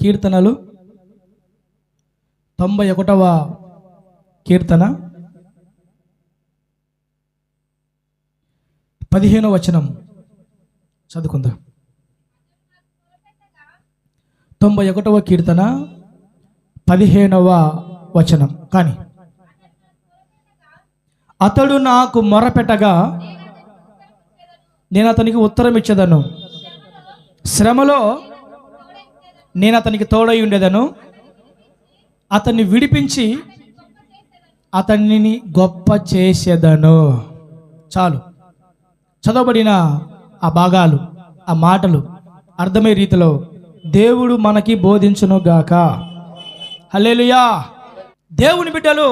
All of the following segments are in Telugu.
కీర్తనలు 91వ కీర్తన 15వ వచనం చదువుకుందాం. 91వ కీర్తన 15వ వచనం. కానీ అతడు నాకు మొరపెట్టగా నేను అతనికి ఉత్తరం ఇచ్చేదను, శ్రమలో నేను అతనికి తోడై ఉండేదను, అతన్ని విడిపించి అతనిని గొప్ప చేసేదను. చాలు. చదవబడిన ఆ భాగాలు, ఆ మాటలు అర్థమయ్యే రీతిలో దేవుడు మనకి బోధించునుగాక. హల్లెలూయా. దేవుని బిడ్డలు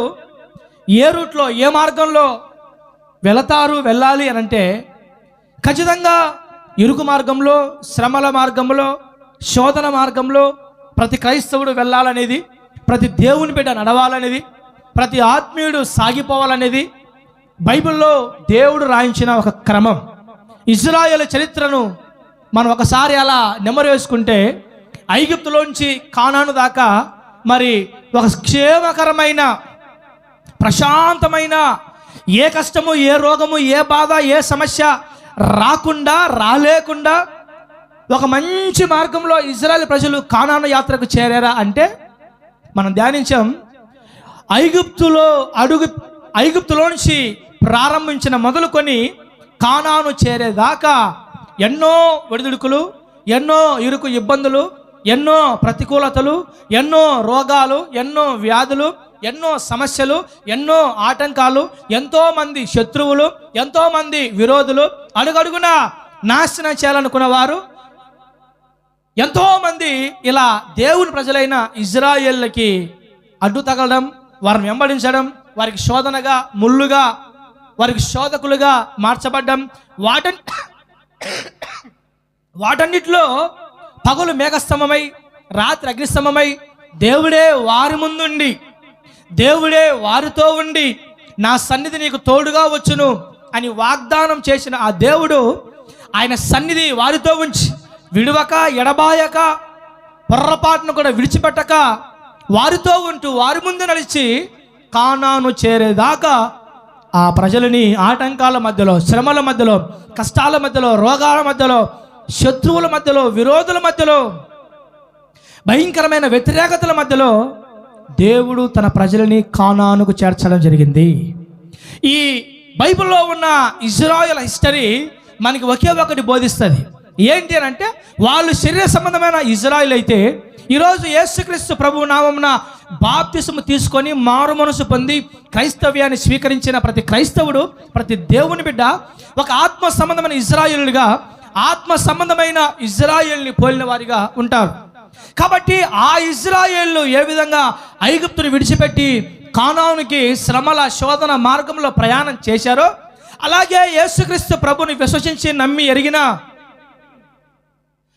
ఏ రూట్లో, ఏ మార్గంలో వెళ్ళాలి అని అంటే ఖచ్చితంగా ఇరుకు మార్గంలో, శ్రమల మార్గంలో, శోధన మార్గంలో ప్రతి క్రైస్తవుడు వెళ్ళాలనేది, ప్రతి దేవుని బిడ్డ నడవాలనేది, ప్రతి ఆత్మీయుడు సాగిపోవాలనేది బైబిల్లో దేవుడు రాయించిన ఒక క్రమం. ఇజ్రాయేలు చరిత్రను మనం ఒకసారి అలా నెమరు వేసుకుంటే ఐగుప్తులోంచి కానాను దాకా మరి ఒక క్షేమకరమైన, ప్రశాంతమైన, ఏ కష్టము, ఏ రోగము, ఏ బాధ, ఏ సమస్య రాలేకుండా ఒక మంచి మార్గంలో ఇజ్రాయేల్ ప్రజలు కానాను యాత్రకు చేరారా అంటే మనం ధ్యానించాం. ఐగుప్తులోంచి ప్రారంభించిన మొదలుకొని కానాను చేరేదాకా ఎన్నో ఒడిదుడుకులు, ఎన్నో ఇరుకు ఇబ్బందులు, ఎన్నో ప్రతికూలతలు, ఎన్నో రోగాలు, ఎన్నో వ్యాధులు, ఎన్నో సమస్యలు, ఎన్నో ఆటంకాలు, ఎంతోమంది శత్రువులు, ఎంతోమంది విరోధులు, అడుగడుగున నాశనం చేయాలనుకున్న వారు ఎంతోమంది ఇలా దేవుని ప్రజలైన ఇజ్రాయేళ్ళకి అడ్డు తగలడం, వారిని వెంబడించడం, వారికి శోధనగా, ముళ్ళుగా, వారికి శోధకులుగా మార్చబడ్డం, వాటన్నిటిలో పగలు మేఘస్తంభమై, రాత్రి అగ్నిస్తంభమై దేవుడే వారి ముందుండి, దేవుడే వారితో ఉండి నా సన్నిధి నీకు తోడుగా వచ్చును అని వాగ్దానం చేసిన ఆ దేవుడు ఆయన సన్నిధి వారితో ఉంచి విడువక, ఎడబాయక, పొర్రపాటును కూడా విడిచిపెట్టక వారితో ఉంటూ వారి ముందు నడిచి కానాను చేరేదాకా ఆ ప్రజలని ఆటంకాల మధ్యలో, శ్రమల మధ్యలో, కష్టాల మధ్యలో, రోగాల మధ్యలో, శత్రువుల మధ్యలో, విరోధుల మధ్యలో, భయంకరమైన వ్యతిరేకతల మధ్యలో దేవుడు తన ప్రజలని కానానుకు చేర్చడం జరిగింది. ఈ బైబిల్లో ఉన్న ఇజ్రాయెల్ హిస్టరీ మనకి ఒకే ఒకటి బోధిస్తుంది. ఏంటి అని అంటే, వాళ్ళు శరీర సంబంధమైన ఇజ్రాయెల్ అయితే ఈరోజు యేసుక్రీస్తు ప్రభు నామమున బాప్తిసము తీసుకొని మారు మనసు పొంది క్రైస్తవ్యాన్ని స్వీకరించిన ప్రతి క్రైస్తవుడు, ప్రతి దేవుని బిడ్డ ఒక ఆత్మ సంబంధమైన ఇజ్రాయేలుగా, ఆత్మ సంబంధమైన ఇజ్రాయేల్ని పోలిన వారిగా ఉంటారు. కాబట్టి ఆ ఇజ్రాయేలు ఏ విధంగా ఐగుప్తుని విడిచిపెట్టి కానానుకి శ్రమల శోధన మార్గంలో ప్రయాణం చేశారో, అలాగే యేసుక్రీస్తు ప్రభుని విశ్వసించి నమ్మి ఎరిగిన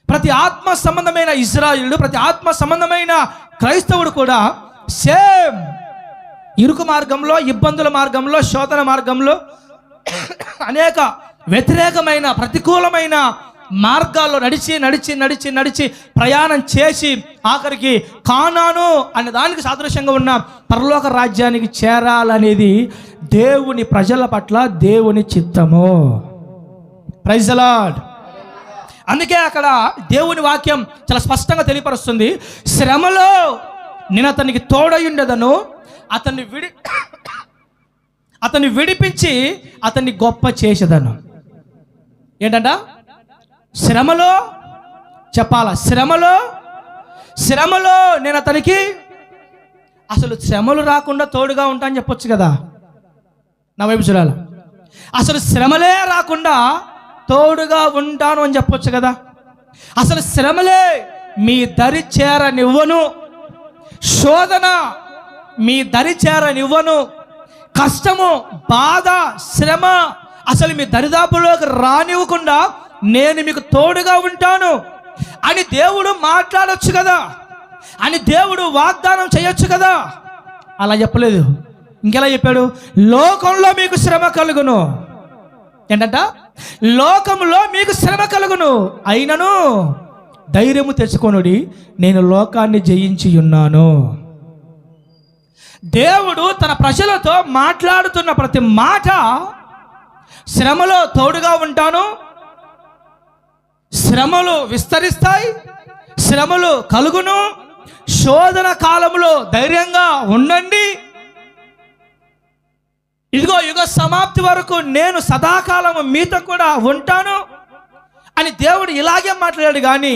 ప్రతి ఆత్మ సంబంధమైన ఇజ్రాయేలు, ప్రతి ఆత్మ సంబంధమైన క్రైస్తవుడు కూడా సేమ్ ఇరుకు మార్గంలో, ఇబ్బందుల మార్గంలో, శోధన మార్గంలో, అనేక వ్యతిరేకమైన, ప్రతికూలమైన మార్గాల్లో నడిచి ప్రయాణం చేసి ఆఖరికి కానాను అనే దానికి సాదృశ్యంగా ఉన్న పరలోక రాజ్యానికి చేరాలనేది దేవుని ప్రజల పట్ల దేవుని చిత్తము. Praise the Lord. అందుకే అక్కడ దేవుని వాక్యం చాలా స్పష్టంగా తెలియపరుస్తుంది. శ్రమలో నేను అతనికి తోడై ఉండేదను, అతన్ని విడిపించి అతన్ని గొప్ప చేసేదను. ఏంటంట? శ్రమలో చెప్పాలా? శ్రమలో నేను అతనికి, అసలు శ్రమలు రాకుండా తోడుగా ఉంటా అని చెప్పొచ్చు కదా. నా వైపు చూడాలి. అసలు శ్రమలే రాకుండా తోడుగా ఉంటాను అని చెప్పొచ్చు కదా. అసలు శ్రమలే మీ దరి చేరనివ్వను, శోధన మీ దరి చేరనివ్వను, కష్టము, బాధ, శ్రమ అసలు మీ దరిదాపులోకి రానివ్వకుండా నేను మీకు తోడుగా ఉంటాను అని దేవుడు మాట్లాడొచ్చు కదా, అని దేవుడు వాగ్దానం చేయొచ్చు కదా. అలా చెప్పలేదు. ఇంకెలా చెప్పాడు? లోకంలో మీకు శ్రమ కలుగును. ఏంటంట? లోకంలో మీకు శ్రమ కలుగును, అయినను ధైర్యము తెచ్చుకొనుడి, నేను లోకాన్ని జయించి ఉన్నాను. దేవుడు తన ప్రజలతో మాట్లాడుతున్న ప్రతి మాట, శ్రమలో తోడుగా ఉంటాను, శ్రమలు విస్తరిస్తాయి, శ్రమలు కలుగును, శోధన కాలంలో ధైర్యంగా ఉండండి, ఇదిగో యుగ సమాప్తి వరకు నేను సదాకాలము మీతో కూడా ఉంటాను అని దేవుడు ఇలాగే మాట్లాడాడు. కానీ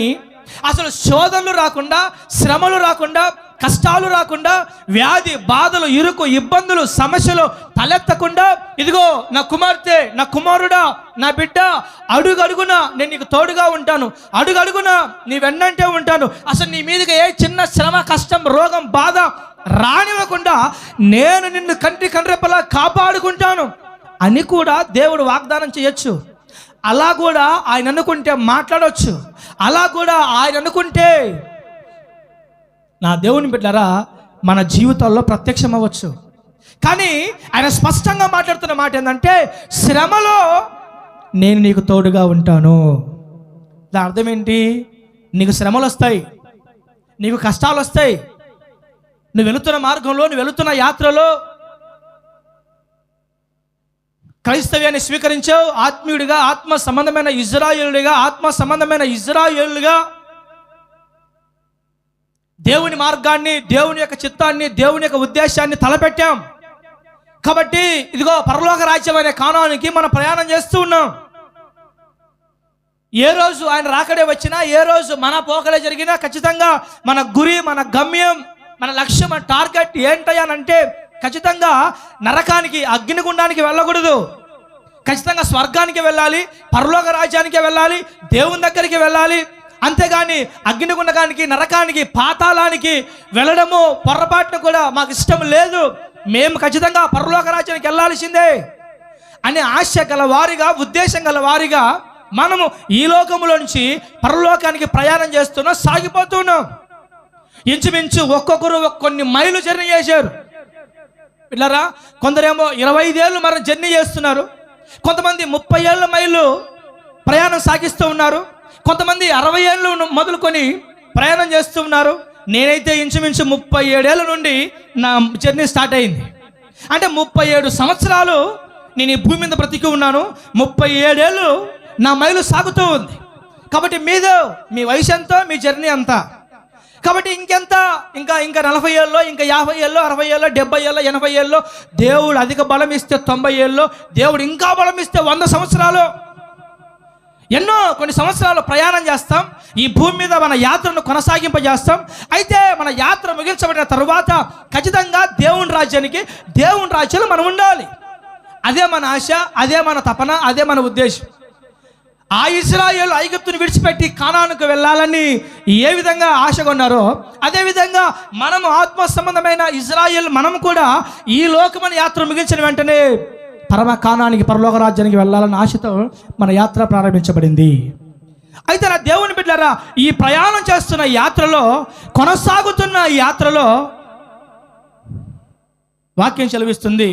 అసలు శోధనలు రాకుండా, శ్రమలు రాకుండా, కష్టాలు రాకుండా, వ్యాధి బాధలు, ఇరుకు ఇబ్బందులు, సమస్యలు తలెత్తకుండా, ఇదిగో నా కుమార్తె, నా కుమారుడా, నా బిడ్డ, అడుగడుగునా నేను నీకు తోడుగా ఉంటాను, అడుగడుగునా నీ వెన్నంటే ఉంటాను, అసలు నీ మీదకి ఏ చిన్న శ్రమ, కష్టం, రోగం, బాధ రానివ్వకుండా నేను నిన్ను కంటి కండ్రెప్పలా కాపాడుకుంటాను అని కూడా దేవుడు వాగ్దానం చేయొచ్చు. అలా కూడా ఆయన అనుకుంటే మాట్లాడవచ్చు, అలా కూడా ఆయన అనుకుంటే నా దేవుని బిడ్డలారా మన జీవితాల్లో ప్రత్యక్షం అవ్వచ్చు. కానీ ఆయన స్పష్టంగా మాట్లాడుతున్న మాట ఏంటంటే, శ్రమలో నేను నీకు తోడుగా ఉంటాను. దాని అర్థం ఏంటి? నీకు శ్రమలు వస్తాయి, నీకు కష్టాలు వస్తాయి, నువ్వు వెళుతున్న మార్గంలో, నువ్వు వెళుతున్న యాత్రలో క్రైస్తవ్యాన్ని స్వీకరించావు, ఆత్మీయుడిగా, ఆత్మ సంబంధమైన ఇజ్రాయేలుడిగా, ఆత్మ సంబంధమైన ఇజ్రాయేలుగా దేవుని మార్గాన్ని, దేవుని యొక్క చిత్తాన్ని, దేవుని యొక్క ఉద్దేశాన్ని తలపెట్టాం. కాబట్టి ఇదిగో పరలోక రాజ్యం అనే కానానికి మనం ప్రయాణం చేస్తూ ఉన్నాం. ఏ రోజు ఆయన రాకడే వచ్చినా, ఏ రోజు మన పోకలే జరిగినా ఖచ్చితంగా మన గురి, మన గమ్యం, మన లక్ష్యం, మన టార్గెట్ ఏంటంటే ఖచ్చితంగా నరకానికి, అగ్నిగుండానికి వెళ్ళకూడదు. ఖచ్చితంగా స్వర్గానికి వెళ్ళాలి, పరలోక రాజ్యానికి వెళ్ళాలి, దేవుని దగ్గరికి వెళ్ళాలి. అంతేగాని అగ్నిగుండకానికి, నరకానికి, పాతాళానికి వెళ్ళడము పొరపాటును కూడా మాకు ఇష్టం లేదు. మేము ఖచ్చితంగా పరలోక రాజ్యానికి వెళ్ళాల్సిందే అనే ఆశ గల వారిగా, ఉద్దేశం గల వారిగా మనము ఈ లోకములో నుంచి పరలోకానికి ప్రయాణం చేస్తున్నాం, సాగిపోతున్నాం. ఇంచుమించు ఒక్కొక్కరు కొన్ని మైలు జర్నీ చేశారు. పిల్లరా, కొందరేమో 25 ఏళ్ళు మనం జర్నీ చేస్తున్నారు, కొంతమంది 30 ఏళ్ళ మైళ్ళు ప్రయాణం సాగిస్తూ ఉన్నారు, కొంతమంది 60 ఏళ్ళు మొదలుకొని ప్రయాణం చేస్తూ ఉన్నారు. నేనైతే ఇంచుమించు 37 ఏళ్ళ నుండి నా జర్నీ స్టార్ట్ అయింది. అంటే 37 సంవత్సరాలు నేను ఈ భూమి మీద బ్రతికి ఉన్నాను, 37 ఏళ్ళు నా మైలు సాగుతూ ఉంది. కాబట్టి మీ వయసు ఎంతో, మీ జర్నీ అంతా. కాబట్టి ఇంకెంత, ఇంకా 40 ఏళ్ళలో, ఇంకా 50 ఏళ్ళలో, 60 ఏళ్ళలో, 70 ఏళ్ళలో, 80 ఏళ్ళలో, దేవుడు అధిక బలం ఇస్తే 90 ఏళ్ళలో, దేవుడు ఇంకా బలం ఇస్తే 100 సంవత్సరాలు, కొన్ని సంవత్సరాలు ప్రయాణం చేస్తాం. ఈ భూమి మీద మన యాత్రను కొనసాగింపజేస్తాం. అయితే మన యాత్ర ముగించబడిన తరువాత ఖచ్చితంగా దేవుని రాజ్యంలో మనం ఉండాలి. అదే మన ఆశ, అదే మన తపన, అదే మన ఉద్దేశం. ఆ ఇశ్రాయేలు ఐగుప్తుని విడిచిపెట్టి కానానుకు వెళ్ళాలని ఏ విధంగా ఆశగా ఉన్నారో, అదేవిధంగా మనము ఆత్మ సంబంధమైన ఇశ్రాయేల్ మనము కూడా ఈ లోకమైన యాత్ర ముగించిన వెంటనే పరమ కానానికి, పరలోక రాజ్యానికి వెళ్ళాలన్న ఆశతో మన యాత్ర ప్రారంభించబడింది. అయితే నా దేవుని బిడ్డలారా, ఈ ప్రయాణం చేస్తున్న యాత్రలో, కొనసాగుతున్న యాత్రలో వాక్యం సెలవిస్తుంది,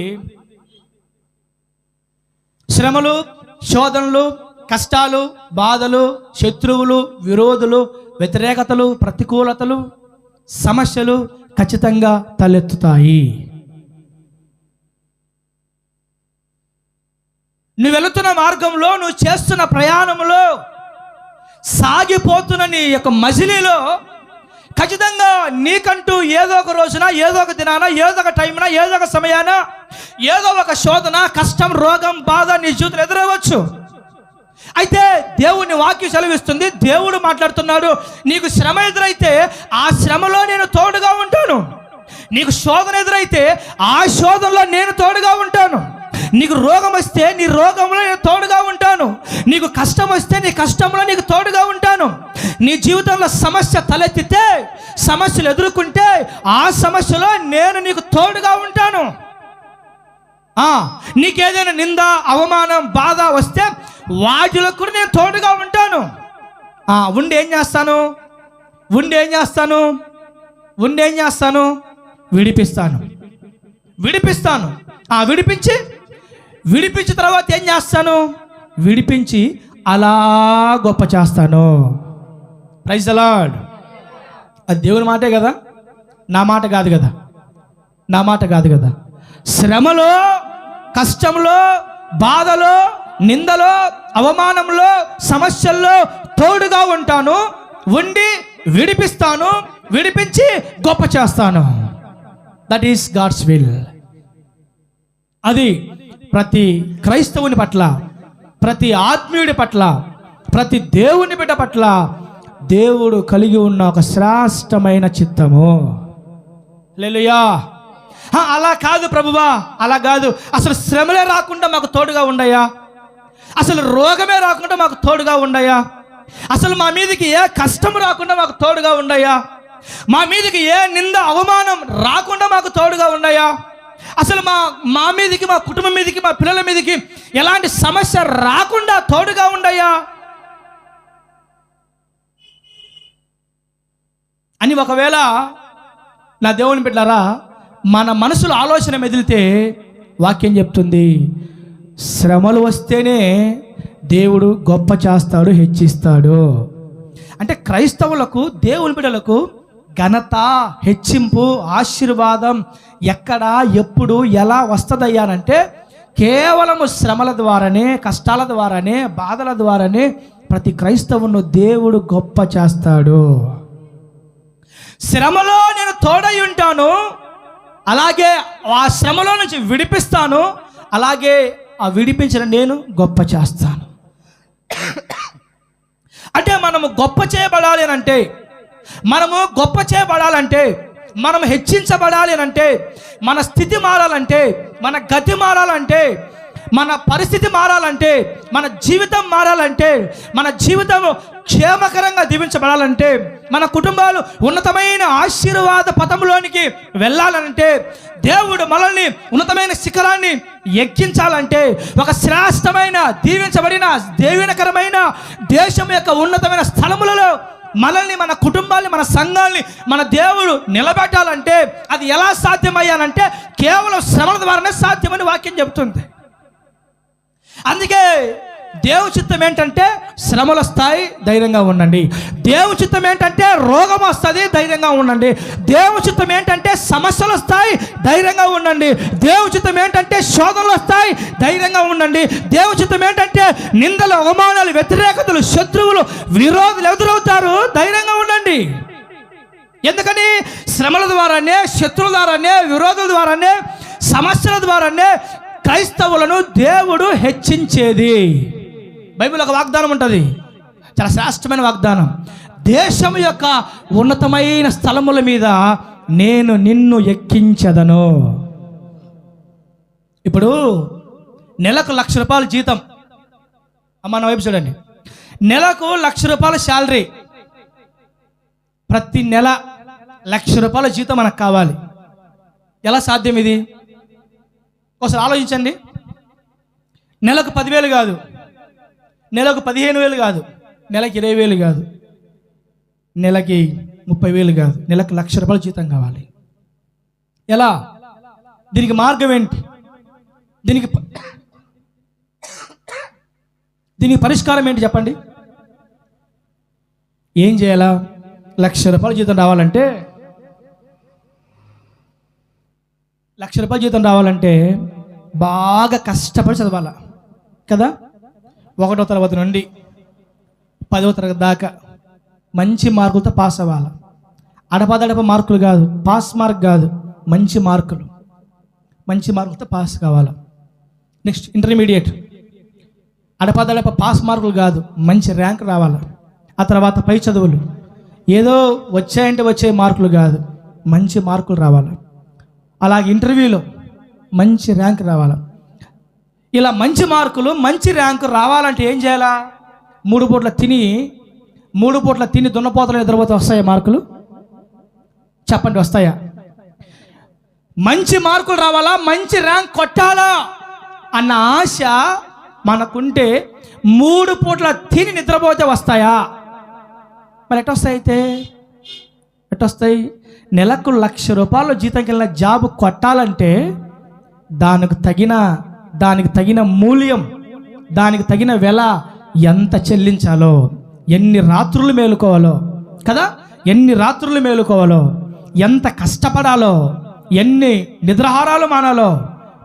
శ్రమలు, శోధనలు, కష్టాలు, బాధలు, శత్రువులు, విరోధులు, వ్యతిరేకతలు, ప్రతికూలతలు, సమస్యలు ఖచ్చితంగా తలెత్తుతాయి. నువ్వు వెళుతున్న మార్గంలో, నువ్వు చేస్తున్న ప్రయాణంలో, సాగిపోతున్న నీ యొక్క మజిలీలో ఖచ్చితంగా నీకంటూ ఏదో ఒక రోజున, ఏదో ఒక దినాన, ఏదో ఒక టైంన, ఏదో ఒక సమయాన, ఏదో ఒక శోధన, కష్టం, రోగం, బాధ నీ జీవితంలో ఎదురవ్వచ్చు. అయితే దేవుని వాక్యం సెలవిస్తుంది, దేవుడు మాట్లాడుతున్నాడు, నీకు శ్రమ ఎదురైతే ఆ శ్రమలో నేను తోడుగా ఉంటాను, నీకు శోధన ఎదురైతే ఆ శోధనలో నేను తోడుగా ఉంటాను, నీకు రోగం వస్తే నీ రోగంలో నేను తోడుగా ఉంటాను, నీకు కష్టం వస్తే నీ కష్టంలో నీకు తోడుగా ఉంటాను, నీ జీవితంలో సమస్య తలెత్తితే, సమస్యలు ఎదుర్కొంటే ఆ సమస్యలో నేను నీకు తోడుగా ఉంటాను. నీకేదైనా నింద, అవమానం, బాధ వస్తే వాటిలో కూడా నేను తోడుగా ఉంటాను. ఉండి ఏం చేస్తాను? విడిపిస్తాను. విడిపించిన తర్వాత ఏం చేస్తాను? విడిపించి అలా గొప్ప చేస్తాను. Praise the Lord. అది దేవుని మాటే కదా, నా మాట కాదు కదా, నా మాట కాదు కదా. శ్రమలో, కష్టంలో, బాధలో, నిందలో, అవమానంలో, సమస్యల్లో తోడుగా ఉంటాను, ఉండి విడిపిస్తాను, విడిపించి గొప్ప చేస్తాను. That is God's will. అది ప్రతి క్రైస్తవుని పట్ల, ప్రతి ఆత్మీయుడి పట్ల, ప్రతి దేవుని బిడ్డ పట్ల దేవుడు కలిగి ఉన్న ఒక శ్రేష్టమైన చిత్తము. హల్లెలూయా. అలా కాదు ప్రభువా, అలా కాదు, అసలు శ్రమలే రాకుండా మాకు తోడుగా ఉండయా, అసలు రోగమే రాకుండా మాకు తోడుగా ఉండయా, అసలు మా మీదకి ఏ కష్టం రాకుండా మాకు తోడుగా ఉండయా, మా మీదకి ఏ నింద అవమానం రాకుండా మాకు తోడుగా ఉండయా, అసలు మా మీదకి, మా కుటుంబం మీదకి, మా పిల్లల మీదకి ఎలాంటి సమస్య రాకుండా తోడుగా ఉండయా అని ఒకవేళ నా దేవుని బిడ్డలారా మన మనసులో ఆలోచన మెదిలితే వాక్యం చెప్తుంది, శ్రమలు వస్తేనే దేవుడు గొప్ప చేస్తాడు, హెచ్చిస్తాడు. అంటే క్రైస్తవులకు, దేవుని బిడ్డలకు ఘనత, హెచ్చింపు, ఆశీర్వాదం ఎక్కడ, ఎప్పుడు, ఎలా వస్తుందయ్యానంటే కేవలము శ్రమల ద్వారానే, కష్టాల ద్వారానే, బాధల ద్వారానే ప్రతి క్రైస్తవును దేవుడు గొప్ప చేస్తాడు. శ్రమలో నేను తోడై ఉంటాను, అలాగే ఆ శ్రమలో నుంచి విడిపిస్తాను, అలాగే ఆ విడిపించిన నేను గొప్ప చేస్తాను. అంటే మనము గొప్ప చేయబడాలి అని అంటే, మనము గొప్ప చేయబడాలంటే, మనం హెచ్చించబడాలి అని అంటే, మన స్థితి మారాలంటే, మన గతి మారాలంటే, మన పరిస్థితి మారాలంటే, మన జీవితం మారాలంటే, మన జీవితం క్షేమకరంగా దీవించబడాలంటే, మన కుటుంబాలు ఉన్నతమైన ఆశీర్వాద పథంలోనికి వెళ్ళాలంటే, దేవుడు మనల్ని ఉన్నతమైన శిఖరాన్ని ఎక్కించాలంటే, ఒక శ్రేష్టమైన దీవించబడిన దీవెనకరమైన దేశం యొక్క ఉన్నతమైన స్థలములలో మనల్ని, మన కుటుంబాన్ని, మన సంఘాన్ని మన దేవుడు నిలబెట్టాలంటే అది ఎలా సాధ్యమయ్యానంటే కేవలం శ్రమల ద్వారానే సాధ్యమని వాక్యం చెబుతుంది. అందుకే దేవుని చిత్తం ఏంటంటే శ్రమలు వస్తాయి, ధైర్యంగా ఉండండి. దేవుని చిత్తం ఏంటంటే రోగం వస్తుంది, ధైర్యంగా ఉండండి. దేవుని చిత్తం ఏంటంటే సమస్యలు వస్తాయి, ధైర్యంగా ఉండండి. దేవుని చిత్తం ఏంటంటే శోధనలు వస్తాయి, ధైర్యంగా ఉండండి. దేవుని చిత్తం ఏంటంటే నిందలు, అవమానాలు, వ్యతిరేకతలు, శత్రువులు, విరోధులు ఎదురవుతారు, ధైర్యంగా ఉండండి. ఎందుకని శ్రమల ద్వారానే, శత్రువుల ద్వారానే, విరోధుల ద్వారానే, సమస్యల ద్వారానే క్రైస్తవులను దేవుడు హెచ్చించేది. బైబిల్ ఒక వాగ్దానం ఉంటుంది, చాలా శ్రేష్టమైన వాగ్దానం. దేశం యొక్క ఉన్నతమైన స్థలముల మీద నేను నిన్ను ఎక్కించదను. ఇప్పుడు నెలకు ₹1,00,000 జీతం, అమ్మ నా వైపు చూడండి, నెలకు ₹1,00,000 శాలరీ, ప్రతి నెల ₹1,00,000 జీతం మనకు కావాలి. ఎలా సాధ్యం ఇది? ఒకసారి ఆలోచించండి. నెలకు 10,000 కాదు, నెలకు 15,000 కాదు, నెలకి 20,000 కాదు, నెలకి 30,000 కాదు, నెలకు ₹1,00,000 జీతం కావాలి. ఎలా? దీనికి మార్గం ఏంటి? దీనికి పరిష్కారం ఏంటి చెప్పండి? ఏం చేయాలా? ₹1,00,000 జీతం రావాలంటే, ₹1,00,000 జీతం రావాలంటే బాగా కష్టపడి చదవాలా కదా. 1వ తరగతి నుండి 10వ తరగతి దాకా మంచి మార్కులతో పాస్ అవ్వాలి. అడపదడప మార్కులు కాదు, పాస్ మార్క్ కాదు, మంచి మార్కులతో పాస్ కావాలి. నెక్స్ట్ ఇంటర్మీడియట్, అడపదడప పాస్ మార్కులు కాదు, మంచి ర్యాంక్ రావాలి. ఆ తర్వాత పై చదువులు, ఏదో వచ్చాయంటే వచ్చే మార్కులు కాదు, మంచి మార్కులు రావాలి. అలాగే ఇంటర్వ్యూలో మంచి ర్యాంక్ రావాలి. ఇలా మంచి మార్కులు, మంచి ర్యాంకు రావాలంటే ఏం చేయాలా? 3 పూట్ల తిని దున్నపోతలు నిద్రపోతే వస్తాయా మార్కులు? చెప్పండి, వస్తాయా? మంచి మార్కులు రావాలా, మంచి ర్యాంక్ కొట్టాలా అన్న ఆశ మనకుంటే 3 పూట్ల తిని నిద్రపోతే వస్తాయా? మరి ఎట్టొస్తాయి? అయితే ఎట్టొస్తాయి? నెలకు ₹1,00,000 జీతం కలిగిన జాబ్ కొట్టాలంటే దానికి తగిన మూల్యం, దానికి తగిన వెల ఎంత చెల్లించాలో, ఎన్ని రాత్రులు మేలుకోవాలో కదా, ఎన్ని రాత్రులు మేలుకోవాలో, ఎంత కష్టపడాలో, ఎన్ని నిద్రాహారాలు మానాలో.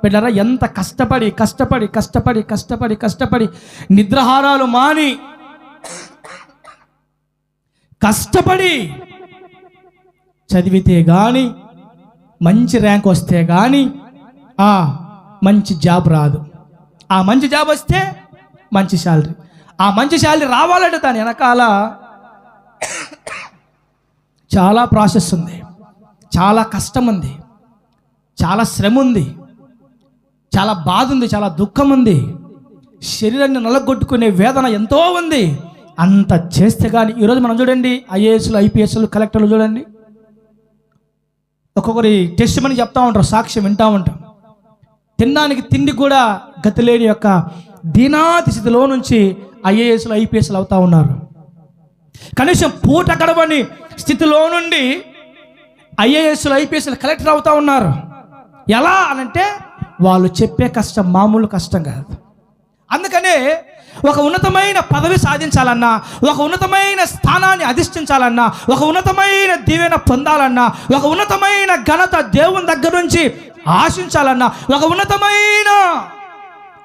బిడ్డలారా, ఎంత కష్టపడి కష్టపడి కష్టపడి కష్టపడి కష్టపడి నిద్రాహారాలు మాని కష్టపడి చదివితే కానీ, మంచి ర్యాంక్ వస్తే కానీ మంచి జాబ్ రాదు. ఆ మంచి జాబ్ వస్తే మంచి శాలరీ. ఆ మంచి శాలరీ రావాలంటే దాని వెనకాల చాలా ప్రాసెస్ ఉంది, చాలా కష్టం ఉంది, చాలా శ్రమ ఉంది, చాలా బాధ ఉంది, చాలా దుఃఖం ఉంది, శరీరాన్ని నలగొట్టుకునే వేదన ఎంతో ఉంది. అంత చేస్తే కానీ ఈరోజు మనం చూడండి, ఐఏఎస్లు, ఐపీఎస్లు, కలెక్టర్లు చూడండి, ఒక్కొక్కరి టెస్ట్ మని చెప్తా ఉంటారు, సాక్ష్యం వింటూ ఉంటాం. తినడానికి తిండి కూడా గతి లేని యొక్క దీనాతి స్థితిలో నుంచి ఐఏఎస్లు, ఐపీఎస్లు అవుతూ ఉన్నారు. కనీసం పూట గడవని స్థితిలో నుండి ఐఏఎస్లు, ఐపీఎస్లు కలెక్టర్ అవుతూ ఉన్నారు. ఎలా అనంటే వాళ్ళు చెప్పే కష్టం మామూలు కష్టం కాదు. అందుకనే ఒక ఉన్నతమైన పదవి సాధించాలన్నా, ఒక ఉన్నతమైన స్థానాన్ని అధిష్ఠించాలన్నా, ఒక ఉన్నతమైన దీవెన పొందాలన్నా, ఒక ఉన్నతమైన ఘనత దేవుని దగ్గర నుంచి ఆశించాలన్నా, ఒక ఉన్నతమైన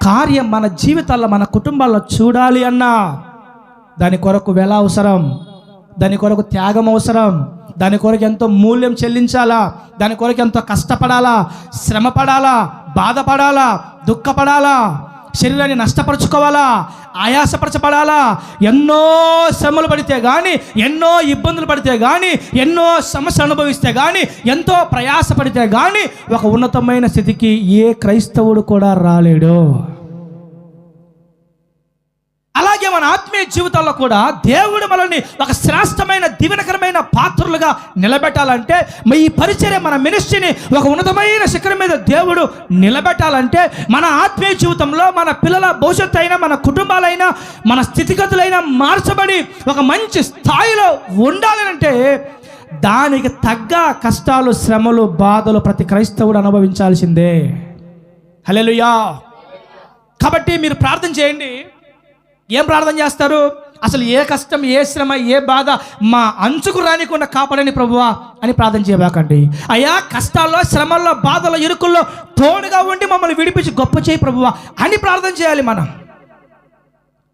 కార్యం మన జీవితాల్లో, మన కుటుంబాల్లో చూడాలి అన్నా, దాని కొరకు వెల అవసరం, దాని కొరకు త్యాగం అవసరం, దాని కొరకు ఎంతో మూల్యం చెల్లించాలా, దాని కొరకు ఎంతో కష్టపడాలా, శ్రమ పడాలా, బాధపడాలా, దుఃఖపడాలా, శరీరాన్ని నష్టపరచుకోవాలా, ఆయాసపరచబడాలా. ఎన్నో శ్రమలు పడితే కానీ, ఎన్నో ఇబ్బందులు పడితే కానీ, ఎన్నో సమస్యలు అనుభవిస్తే కానీ, ఎంతో ప్రయాసపడితే కానీ ఒక ఉన్నతమైన స్థితికి ఏ క్రైస్తవుడు కూడా రాలేడు. అలాగే మన ఆత్మీయ జీవితాల్లో కూడా దేవుడు మనల్ని ఒక శ్రేష్టమైన దీవెనకరమైన పాత్రలుగా నిలబెట్టాలంటే, ఈ పరిచర్య, మన మినిస్ట్రీని ఒక ఉన్నతమైన శిఖరం మీద దేవుడు నిలబెట్టాలంటే, మన ఆత్మీయ జీవితంలో మన పిల్లల భవిష్యత్తు అయినా, మన కుటుంబాలైనా, మన స్థితిగతులైనా మార్చబడి ఒక మంచి స్థాయిలో ఉండాలంటే దానికి తగ్గ కష్టాలు, శ్రమలు, బాధలు ప్రతి క్రైస్తవుడు అనుభవించాల్సిందే. హల్లెలూయా. కాబట్టి మీరు ప్రార్థన చేయండి. ఏం ప్రార్థన చేస్తారు? అసలు ఏ కష్టం, ఏ శ్రమ, ఏ బాధ మా అంచుకు రానికుండా కాపాడని ప్రభువా అని ప్రార్థన చేయబాకండి. అయ్యా, కష్టాల్లో, శ్రమల్లో, బాధల్లో, ఇరుకుల్లో తోడుగా ఉండి మమ్మల్ని విడిపించి గొప్ప చేయి ప్రభువా అని ప్రార్థన చేయాలి. మనం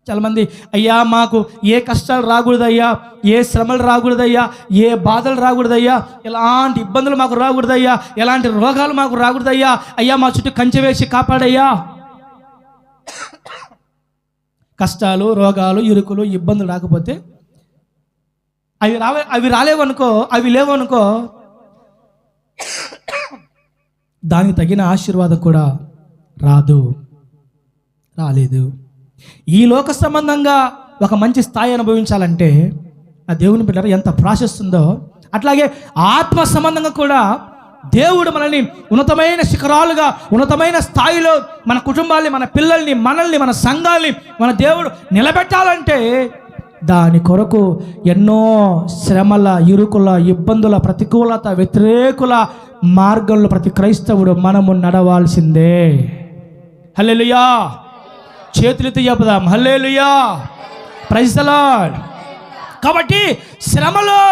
చాలామంది, అయ్యా మాకు ఏ కష్టాలు రాకూడదయ్యా, ఏ శ్రమలు రాకూడదయ్యా, ఏ బాధలు రాకూడదయ్యా, ఎలాంటి ఇబ్బందులు మాకు రాకూడదయ్యా, ఎలాంటి రోగాలు మాకు రాకూడదయ్యా, అయ్యా మా చుట్టూ కంచె వేసి కాపాడయ్యా. కష్టాలు, రోగాలు, ఇరుకులు, ఇబ్బందులు రాకపోతే అవి రాలేవనుకో, అవి లేవనుకో, దానికి తగిన ఆశీర్వాదం కూడా రాలేదు. ఈ లోక సంబంధంగా ఒక మంచి స్థాయి అనుభవించాలంటే ఆ దేవుని బిడ్డ ఎంత ప్రాసెస్ ఉందో, అట్లాగే ఆత్మ సంబంధంగా కూడా దేవుడు మనల్ని ఉన్నతమైన శిఖరాలుగా, ఉన్నతమైన స్థాయిలో మన కుటుంబాన్ని, మన పిల్లల్ని, మనల్ని, మన సంఘాల్ని మన దేవుడు నిలబెట్టాలంటే దాని కొరకు ఎన్నో శ్రమల, ఇరుకుల, ఇబ్బందుల, ప్రతికూలత, వ్యతిరేకుల మార్గంలో ప్రతి క్రైస్తవుడు మనము నడవాల్సిందే. హల్లెలూయా. చేతులెత్తి చెప్పుదాం హల్లెలూయా, ప్రైజ్ ది లార్డ్. కాబట్టి శ్రమలో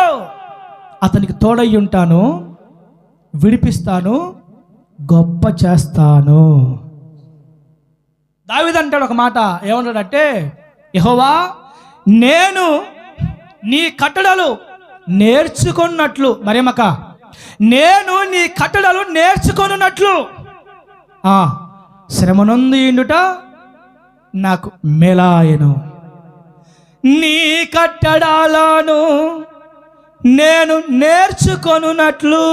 అతనికి తోడై ఉంటాను, విడిపిస్తాను, గొప్ప చేస్తాను. దావీదు అంటాడు ఒక మాట, ఏమంటాడంటే, యెహోవా నేను నీ కట్టడలు నేర్చుకున్నట్లు, మరేమక నేను నీ కట్టడలు నేర్చుకొనున్నట్లు శ్రమనొంది ఇండుట నాకు మేలాయను. నీ కట్టడాలను నేను నేర్చుకొనున్నట్లు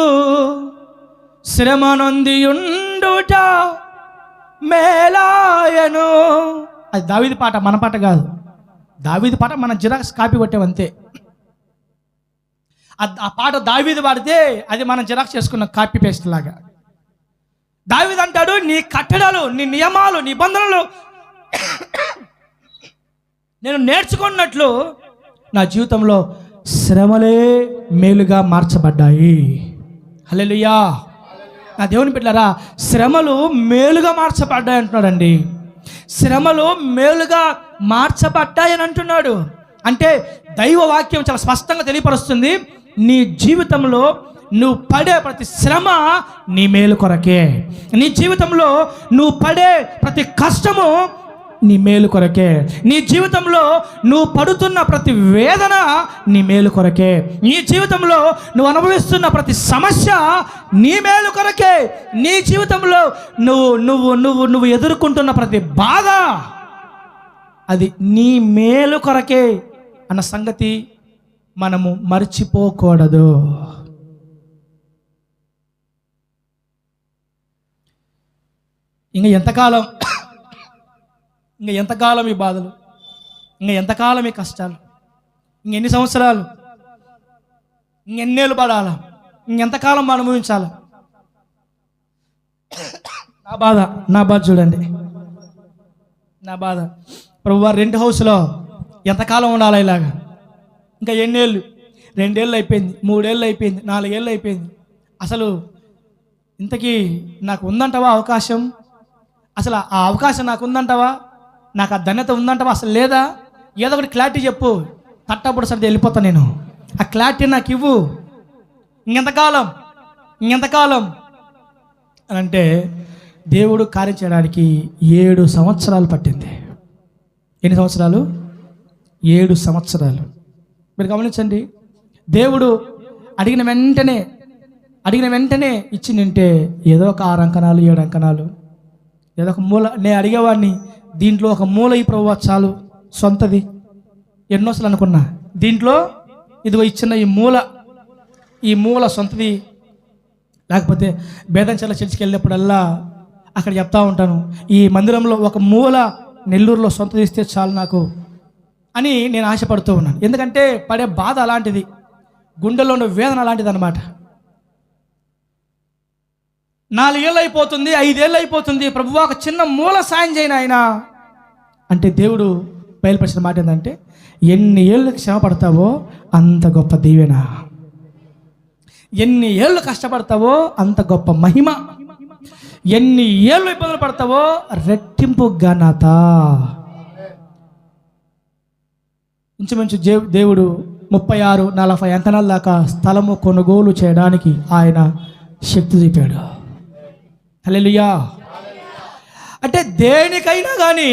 శ్రమనొందియుండుట మేలాయను. అది దావీదు పాట, మన పాట కాదు. దావీదు పాట మనం జిరాక్స్ కాపీ కొట్టామంతే. ఆ పాట దావీదు పాడితే అది మనం జిరాక్స్ చేసుకున్న కాపీ పేస్ట్ లాగా. దావీదు అంటాడు, నీ కట్టడాలు, నీ నియమాలు, నిబంధనలు నేను నేర్చుకున్నట్లు నా జీవితంలో శ్రమలే మేలుగా మార్చబడ్డాయి. హల్లెలూయా. నా దేవుని బిడ్డలారా, శ్రమలు మేలుగా మార్చబడ్డాయి అంటున్నాడండి. శ్రమలు మేలుగా మార్చబడ్డాయని అంటున్నాడు. అంటే దైవ వాక్యం చాలా స్పష్టంగా తెలియపరుస్తుంది, నీ జీవితంలో నువ్వు పడే ప్రతి శ్రమ నీ మేలు కొరకే. నీ జీవితంలో నువ్వు పడే ప్రతి కష్టము నీ మేలు కొరకే. నీ జీవితంలో నువ్వు పడుతున్న ప్రతి వేదన నీ మేలు కొరకే. నీ జీవితంలో నువ్వు అనుభవిస్తున్న ప్రతి సమస్య నీ మేలు కొరకే. నీ జీవితంలో నువ్వు నువ్వు నువ్వు నువ్వు ఎదుర్కొంటున్న ప్రతి బాధ అది నీ మేలు కొరకే అన్న సంగతి మనము మర్చిపోకూడదు. ఇంకా ఎంతకాలం ఈ బాధలు, ఇంకా ఎంతకాలం ఈ కష్టాలు, ఇంకెన్ని సంవత్సరాలు, ఇంకెన్నేళ్ళు పడాలా, ఇంకెంతకాలం మనం అనుభవించాలా? నా బాధ చూడండి, నా బాధ. ప్రభువా, రెంట్ హౌస్లో ఎంతకాలం ఉండాలి ఇలాగా? ఇంకా ఎన్నేళ్ళు? 2 ఏళ్ళు అయిపోయింది, 3 ఏళ్ళు అయిపోయింది, 4 ఏళ్ళు అయిపోయింది. అసలు ఇంతకీ నాకు ఉందంటావా అవకాశం? అసలు ఆ అవకాశం నాకు ఉందంటావా? నాకు ఆ ధన్యత ఉందంటావా? అసలు లేదా? ఏదో ఒకటి క్లారిటీ చెప్పు. తట్టప్పుడు సరే వెళ్ళిపోతాను నేను. ఆ క్లారిటీ నాకు ఇవ్వు. ఇంకెంతకాలం అని అంటే దేవుడు కార్యం చేయడానికి 7 సంవత్సరాలు పట్టింది. ఎన్ని సంవత్సరాలు? 7 సంవత్సరాలు. మీరు గమనించండి, దేవుడు అడిగిన వెంటనే ఇచ్చి నింటే ఏదో ఒక 6 అంకణాలు 7 అంకణాలు ఏదో ఒక మూల. నేను అడిగేవాడిని, దీంట్లో ఒక మూల ఈ ప్రభువా చాలు, సొంతది. ఎన్నోసార్లు అనుకున్నా, దీంట్లో ఇదిగో ఇచ్చిన ఈ మూల సొంతది. లేకపోతే బేదంచెల చర్చికి వెళ్ళినప్పుడల్లా అక్కడ చెప్తా ఉంటాను, ఈ మందిరంలో ఒక మూల నెల్లూరులో సొంతది ఇస్తే చాలు నాకు అని నేను ఆశపడుతూ ఉన్నాను. ఎందుకంటే పడే బాధ అలాంటిది, గుండెల్లో ఉన్న వేదన అలాంటిది అనమాట. 4 ఏళ్ళు అయిపోతుంది, 5 ఏళ్ళు అయిపోతుంది, ప్రభువా ఒక చిన్న మూల సాయం చేయను ఆయన అంటే దేవుడు బయలుపరిచిన మాట ఏంటంటే, ఎన్ని ఏళ్ళకి శ్రమ పడతావో అంత గొప్ప దీవెన, ఎన్ని ఏళ్ళు కష్టపడతావో అంత గొప్ప మహిమ, ఎన్ని ఏళ్ళు ఇబ్బందులు పడతావో రెట్టింపు ఘనత. ఇంచుమించు దేవుడు 36-40 అంకణాల దాకా స్థలము కొనుగోలు చేయడానికి ఆయన శక్తి చూపాడు. హల్లెలూయా. అంటే దేనికైనా కానీ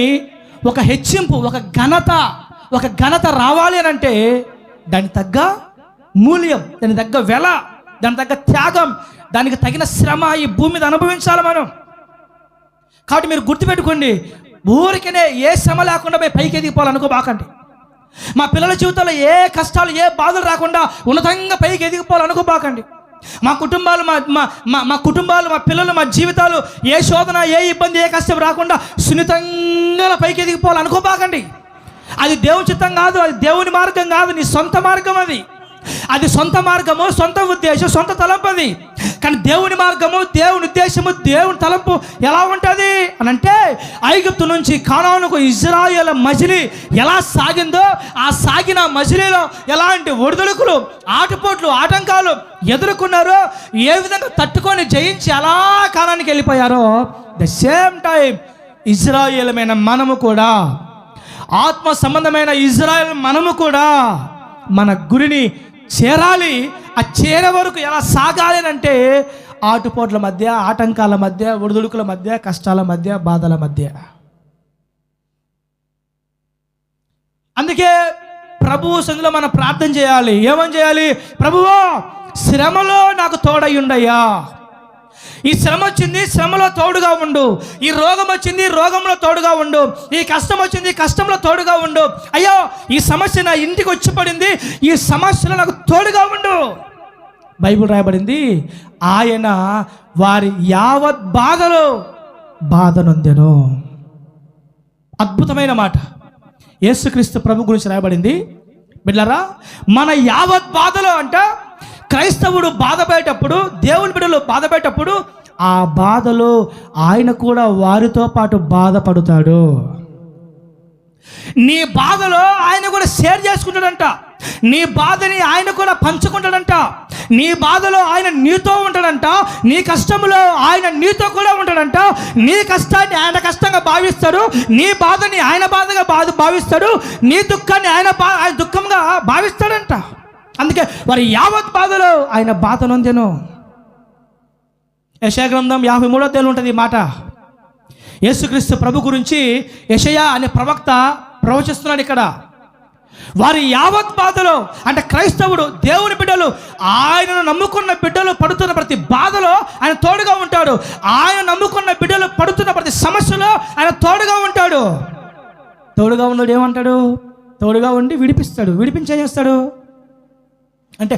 ఒక హెచ్చింపు, ఒక ఘనత రావాలి అని అంటే దానికి తగ్గ మూల్యం, దానికి తగ్గ వెల, దానికి తగ్గ త్యాగం, దానికి తగిన శ్రమ ఈ భూమి మీద అనుభవించాలి మనం. కాబట్టి మీరు గుర్తుపెట్టుకోండి, ఊరికనే ఏ శ్రమ లేకుండా పైకి ఎదిగిపోవాలనుకోబాకండి. మా పిల్లల జీవితంలో ఏ కష్టాలు ఏ బాధలు రాకుండా ఉన్నతంగా పైకి ఎదిగిపోవాలనుకోబాకండి. మా కుటుంబాలు మా పిల్లలు మా జీవితాలు ఏ శోధన ఏ ఇబ్బంది ఏ కష్టం రాకుండా సున్నితంగా పైకి ఎదిగిపోవాలనుకోబాకండి. అది దేవుని చిత్తం కాదు, అది దేవుని మార్గం కాదు, నీ సొంత మార్గం. అది సొంత మార్గము, సొంత ఉద్దేశం, సొంత తలంపు. అది కానీ దేవుని మార్గము, దేవుని ఉద్దేశము, దేవుని తలంపు ఎలా ఉంటుంది అని అంటే, ఐగుప్తు నుంచి కానానుకు ఇజ్రాయేల్ మజిలీ ఎలా సాగిందో ఆ సాగిన మజిలీలో ఎలాంటి ఒడిదుడుకులు, ఆటుపోట్లు, ఆటంకాలు ఎదుర్కొన్నారో, ఏ విధంగా తట్టుకొని జయించి అలా కానానికి వెళ్ళిపోయారో, ద సేమ్ టైం ఇజ్రాయేలమైన మనము కూడా, ఆత్మ సంబంధమైన ఇజ్రాయేల్ మనము కూడా మన గురిని చేరాలి. ఆ చేరే వరకు ఎలా సాగాలి అంటే ఆటుపోట్ల మధ్య, ఆటంకాల మధ్య, ఒడిదుడుకుల మధ్య, కష్టాల మధ్య, బాధల మధ్య. అందుకే ప్రభువు సన్నిధిలో మనం ప్రార్థన చేయాలి. ఏమని చేయాలి? ప్రభువా, శ్రమలో నాకు తోడయ్యుండయ్యా. ఈ శ్రమ వచ్చింది, శ్రమలో తోడుగా ఉండు. ఈ రోగం వచ్చింది, రోగంలో తోడుగా ఉండు. ఈ కష్టం వచ్చింది, కష్టంలో తోడుగా ఉండు. అయ్యో, ఈ సమస్య నా ఇంటికి వచ్చి పడింది, ఈ సమస్యలో నాకు తోడుగా ఉండు. బైబిల్ రాయబడింది, ఆయన వారి యావత్ బాధలో బాధనొందెను. అద్భుతమైన మాట యేసుక్రీస్తు ప్రభు గురించి రాయబడింది. బిడ్డలారా, మన యావత్ బాధలో అంట క్రైస్తవుడు బాధపడేటప్పుడు, దేవుని బిడ్డలు బాధపడేటప్పుడు ఆ బాధలో ఆయన కూడా వారితో పాటు బాధపడతాడు. నీ బాధలో ఆయన కూడా షేర్ చేసుకుంటాడంట. నీ బాధని ఆయన కూడా పంచుకుంటాడంట. నీ బాధలో ఆయన నీతో ఉంటాడంట. నీ కష్టంలో ఆయన నీతో కూడా ఉంటాడంట. నీ కష్టాన్ని ఆయన కష్టంగా భావిస్తాడు. నీ బాధని ఆయన బాధగా భావిస్తాడు. నీ దుఃఖాన్ని ఆయన దుఃఖంగా భావిస్తాడంట. అందుకే వారి యావత్ బాధలో ఆయన బాధ నొందెను. యెషయా గ్రంథం 53 ఉంటుంది ఈ మాట. యేసుక్రీస్తు ప్రభు గురించి యెషయా అనే ప్రవక్త ప్రవచిస్తున్నాడు ఇక్కడ. వారి యావత్ బాధలో, అంటే క్రైస్తవుడు, దేవుని బిడ్డలు, ఆయనను నమ్ముకున్న బిడ్డలు పడుతున్న ప్రతి బాధలో ఆయన తోడుగా ఉంటాడు. ఆయన నమ్ముకున్న బిడ్డలు పడుతున్న ప్రతి సమస్యలో ఆయన తోడుగా ఉంటాడు. తోడుగా ఉన్నాడు ఏమంటాడు? తోడుగా ఉండి విడిపిస్తాడు. విడిపించేం చేస్తాడు అంటే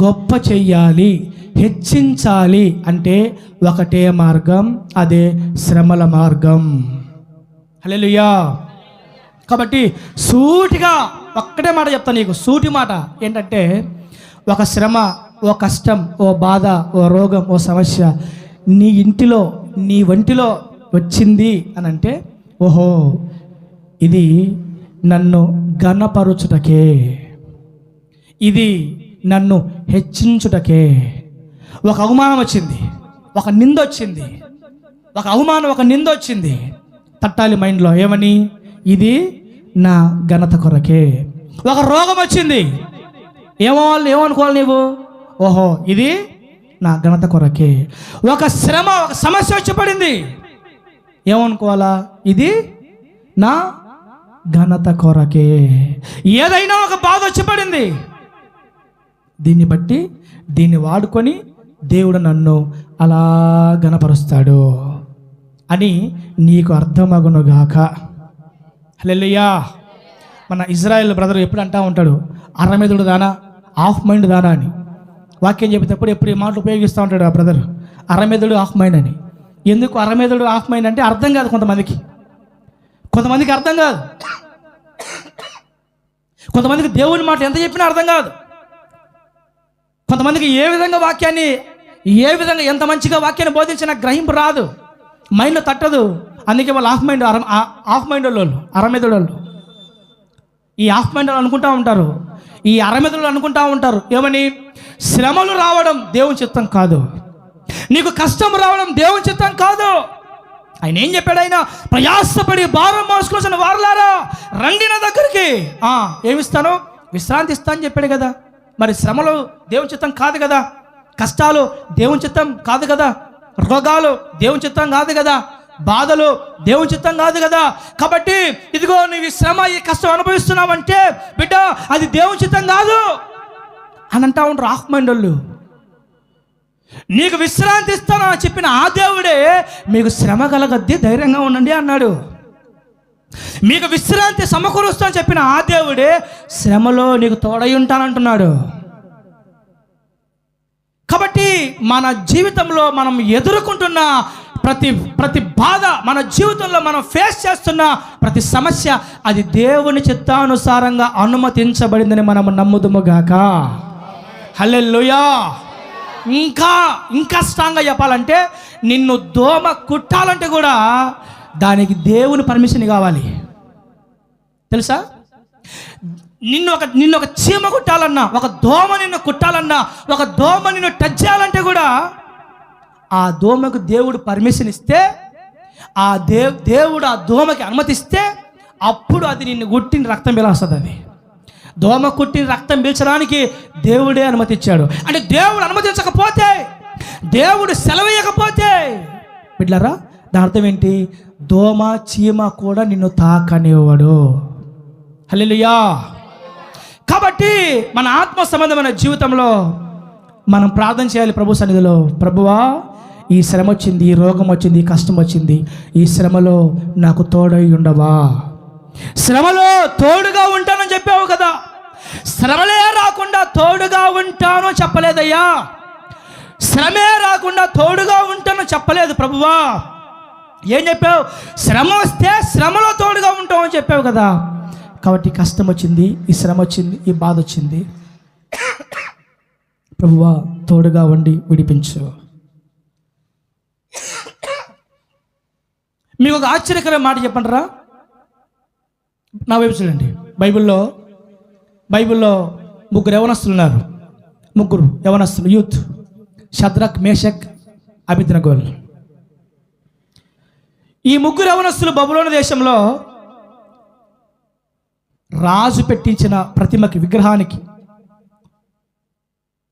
గొప్ప చెయ్యాలి, హెచ్చించాలి అంటే ఒకటే మార్గం, అదే శ్రమల మార్గం. హల్లెలూయా. కాబట్టి సూటిగా ఒక్కటే మాట చెప్తాను నీకు, సూటి మాట ఏంటంటే, ఒక శ్రమ, ఓ కష్టం, ఓ బాధ, ఓ రోగం, ఓ సమస్య నీ ఇంటిలో, నీ వంటిలో వచ్చింది అని అంటే, ఓహో ఇది నన్ను ఘనపరుచుటకే, ఇది నన్ను హెచ్చించుటకే. ఒక అవమానం వచ్చింది, ఒక నింద వచ్చింది, ఒక అవమానం, ఒక నింద వచ్చింది, తట్టాలి మైండ్లో ఏమని? ఇది నా ఘనత కొరకే. ఒక రోగం వచ్చింది, ఏమనుకోవాలి నీవు? ఓహో ఇది నా ఘనత కొరకే. ఒక శ్రమ, ఒక సమస్య వచ్చి పడింది, ఏమనుకోవాలా? ఇది నా ఘనత కొరకే. ఏదైనా ఒక బాధ వచ్చి పడింది, దీన్ని బట్టి, దీన్ని వాడుకొని దేవుడు నన్ను అలా ఘనపరుస్తాడు అని నీకు అర్థమగునుగాక. హల్లెలూయా. మన ఇజ్రాయెల్ బ్రదర్ ఎప్పుడు అంటూ ఉంటాడు, అరమెదుడు దానా, హాఫ్ మైండ్ దానా అని. వాక్యం చెప్పేటప్పుడు ఎప్పుడు ఈ మాటలు ఉపయోగిస్తూ ఉంటాడు ఆ బ్రదర్, అరమెదుడు హాఫ్ మైండ్ అని. ఎందుకు అరమెదుడు హాఫ్ మైండ్ అంటే అర్థం కాదు కొంతమందికి అర్థం కాదు. కొంతమందికి దేవుని మాట ఎంత చెప్పినా అర్థం కాదు. కొంతమందికి ఏ విధంగా వాక్యాన్ని, ఏ విధంగా ఎంత మంచిగా వాక్యాన్ని బోధించినా గ్రహింపు రాదు, మైండ్లో తట్టదు. అందుకే వాళ్ళు హాఫ్ మైండ్ వాళ్ళు, అరమెదుడు వాళ్ళు. ఈ హాఫ్ మైండ్ వాళ్ళు అనుకుంటూ ఉంటారు, ఈ అరమెదులు అనుకుంటూ ఉంటారు ఏమని? శ్రమలు రావడం దేవుని చిత్తం కాదు, నీకు కష్టం రావడం దేవుని చిత్తం కాదు. ఆయన ఏం చెప్పాడు? ఆయన ప్రయాసపడి భారం మోసుకొచ్చిన వారలారా రండి నా దగ్గరికి, ఏమిస్తాను? విశ్రాంతి ఇస్తా అని చెప్పాడు కదా. మరి శ్రమలు దేవుని చిత్తం కాదు కదా, కష్టాలు దేవుని చిత్తం కాదు కదా, రోగాలు దేవుని చిత్తం కాదు కదా, బాధలు దేవుని చిత్తం కాదు కదా. కాబట్టి ఇదిగో నీవు ఈ శ్రమ, ఈ కష్టం అనుభవిస్తున్నావంటే బిడ్డ అది దేవుని చిత్తం కాదు అని అంటా ఉంటారు హాఫ్ మైండ్ వాళ్ళు. నీకు విశ్రాంతి ఇస్తాను అని చెప్పిన ఆ దేవుడే మీకు శ్రమ కలగద్ది, ధైర్యంగా ఉండండి అన్నాడు. మీకు విశ్రాంతి సమకూరుస్తా అని చెప్పిన ఆ దేవుడే శ్రమలో నీకు తోడై ఉంటానంటున్నాడు. కాబట్టి మన జీవితంలో మనం ఎదుర్కొంటున్న ప్రతి బాధ, మన జీవితంలో మనం ఫేస్ చేస్తున్న ప్రతి సమస్య, అది దేవుని చిత్తానుసారంగా అనుమతించబడిందని మనం నమ్ముదుముగాక. హల్లెలూయా. ఇంకా స్ట్రాంగ్గా చెప్పాలంటే, నిన్ను దోమ కుట్టాలంటే కూడా దానికి దేవుని పర్మిషన్ కావాలి, తెలుసా? నిన్ను ఒక చీమ కుట్టాలన్నా, ఒక దోమ నిన్ను కుట్టాలన్నా, ఒక దోమ నిన్ను టచ్ చేయాలంటే కూడా ఆ దోమకు దేవుడు పర్మిషన్ ఇస్తే, ఆ దేవుడు ఆ దోమకి అనుమతిస్తే అప్పుడు అది నిన్ను కుట్టిన రక్తం పీల్స్తుంది. అది దోమ కుట్టిన రక్తం పీల్చడానికి దేవుడే అనుమతించాడు. అంటే దేవుడు అనుమతించకపోతే, దేవుడు సెలవేయకపోతే బిడ్డలారా దాని అర్థం ఏంటి? దోమ చీమ కూడా నిన్ను తాకనివ్వడు. హల్లెలూయా. కాబట్టి మన ఆత్మ సంబంధమైన జీవితంలో మనం ప్రార్థన చేయాలి ప్రభు సన్నిధిలో. ప్రభువా, ఈ శ్రమ వచ్చింది, ఈ రోగం వచ్చింది, ఈ కష్టం వచ్చింది, ఈ శ్రమలో నాకు తోడై ఉండవా? శ్రమలో తోడుగా ఉంటానని చెప్పావు కదా, శ్రమలే రాకుండా తోడుగా ఉంటాను చెప్పలేదయ్యా. శ్రమే రాకుండా తోడుగా ఉంటాను చెప్పలేదు ప్రభువా. ఏం చెప్పావు? శ్రమ వస్తే శ్రమలో తోడుగా ఉంటామని చెప్పావు కదా. కాబట్టి కష్టం వచ్చింది, ఈ శ్రమ వచ్చింది, ఈ బాధ వచ్చింది, ప్రభువా తోడుగా ఉండి విడిపించు. మీకు ఒక ఆశ్చర్యకరమైన మాట చెప్పండిరా. నా వైపు చూడండి. బైబిల్లో ముగ్గురు యవనస్తులు ఉన్నారు. ముగ్గురు యవనస్తులు, యూత్. షద్రక్, మేషక్, అబేద్నెగోలు. ఈ ముగ్గురు యవనస్తులు బబులోను దేశంలో రాజు పెట్టించిన ప్రతిమకి, విగ్రహానికి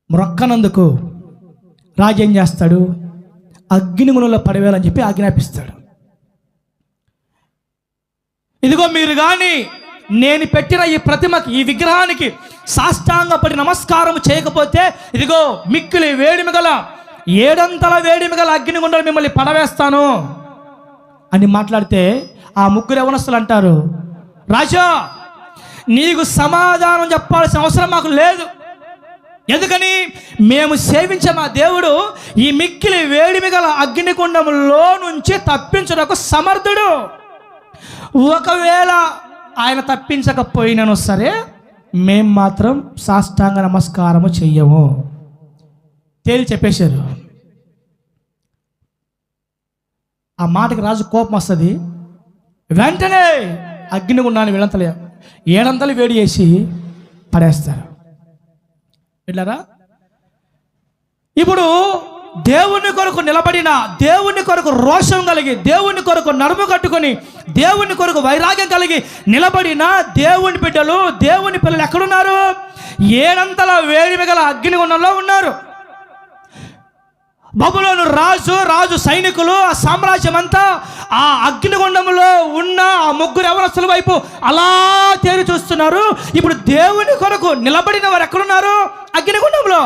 మ్రొక్కనందుకు రాజు ఏం చేస్తాడు? అగ్నిగుణంలో పడవేయాలని చెప్పి ఆజ్ఞాపిస్తాడు. ఇదిగో మీరు కానీ నేను పెట్టిన ఈ ప్రతిమకి, ఈ విగ్రహానికి సాష్టాంగపడి నమస్కారం చేయకపోతే ఇదిగో మిక్కిలి వేడిమి గల 7 వేడిమి గల అగ్నిగుండంలో మిమ్మల్ని పడవేస్తాను అని మాట్లాడితే ఆ ముగ్గురు యవనస్తులు అంటారు, రాజా నీకు సమాధానం చెప్పాల్సిన అవసరం మాకు లేదు. ఎందుకని? మేము సేవించే మా దేవుడు ఈ మిక్కిలి వేడిమి గల అగ్నిగుండంలో నుంచి తప్పించుటకు సమర్థుడు. ఒకవేళ ఆయన తప్పించకపోయినను సరే మేం మాత్రం సాష్టాంగ నమస్కారము చెయ్యము. తేలి చెప్పేశారు. ఆ మాటకి రాజు కోపం వస్తుంది. వెంటనే అగ్నిగుండాన్ని 7 వేడి చేసి పడేస్తారు. వెళ్ళారా? ఇప్పుడు దేవుని కొరకు నిలబడిన, దేవుని కొరకు రోషం కలిగి, దేవుని కొరకు నడుము కట్టుకొని, దేవుని కొరకు వైరాగ్యం కలిగి నిలబడిన దేవుని బిడ్డలు, దేవుని పిల్లలు ఎక్కడున్నారు? 7 వేడిమి గల అగ్నిగుండంలో ఉన్నారు. బబులోను రాజు సైనికులు, ఆ సామ్రాజ్యం అంతా ఆ అగ్నిగుండంలో ఉన్న ఆ ముగ్గురు యవనస్తుల వైపు అలా తేరి చూస్తున్నారు. ఇప్పుడు దేవుని కొరకు నిలబడిన వారు ఎక్కడున్నారు? అగ్నిగుండంలో.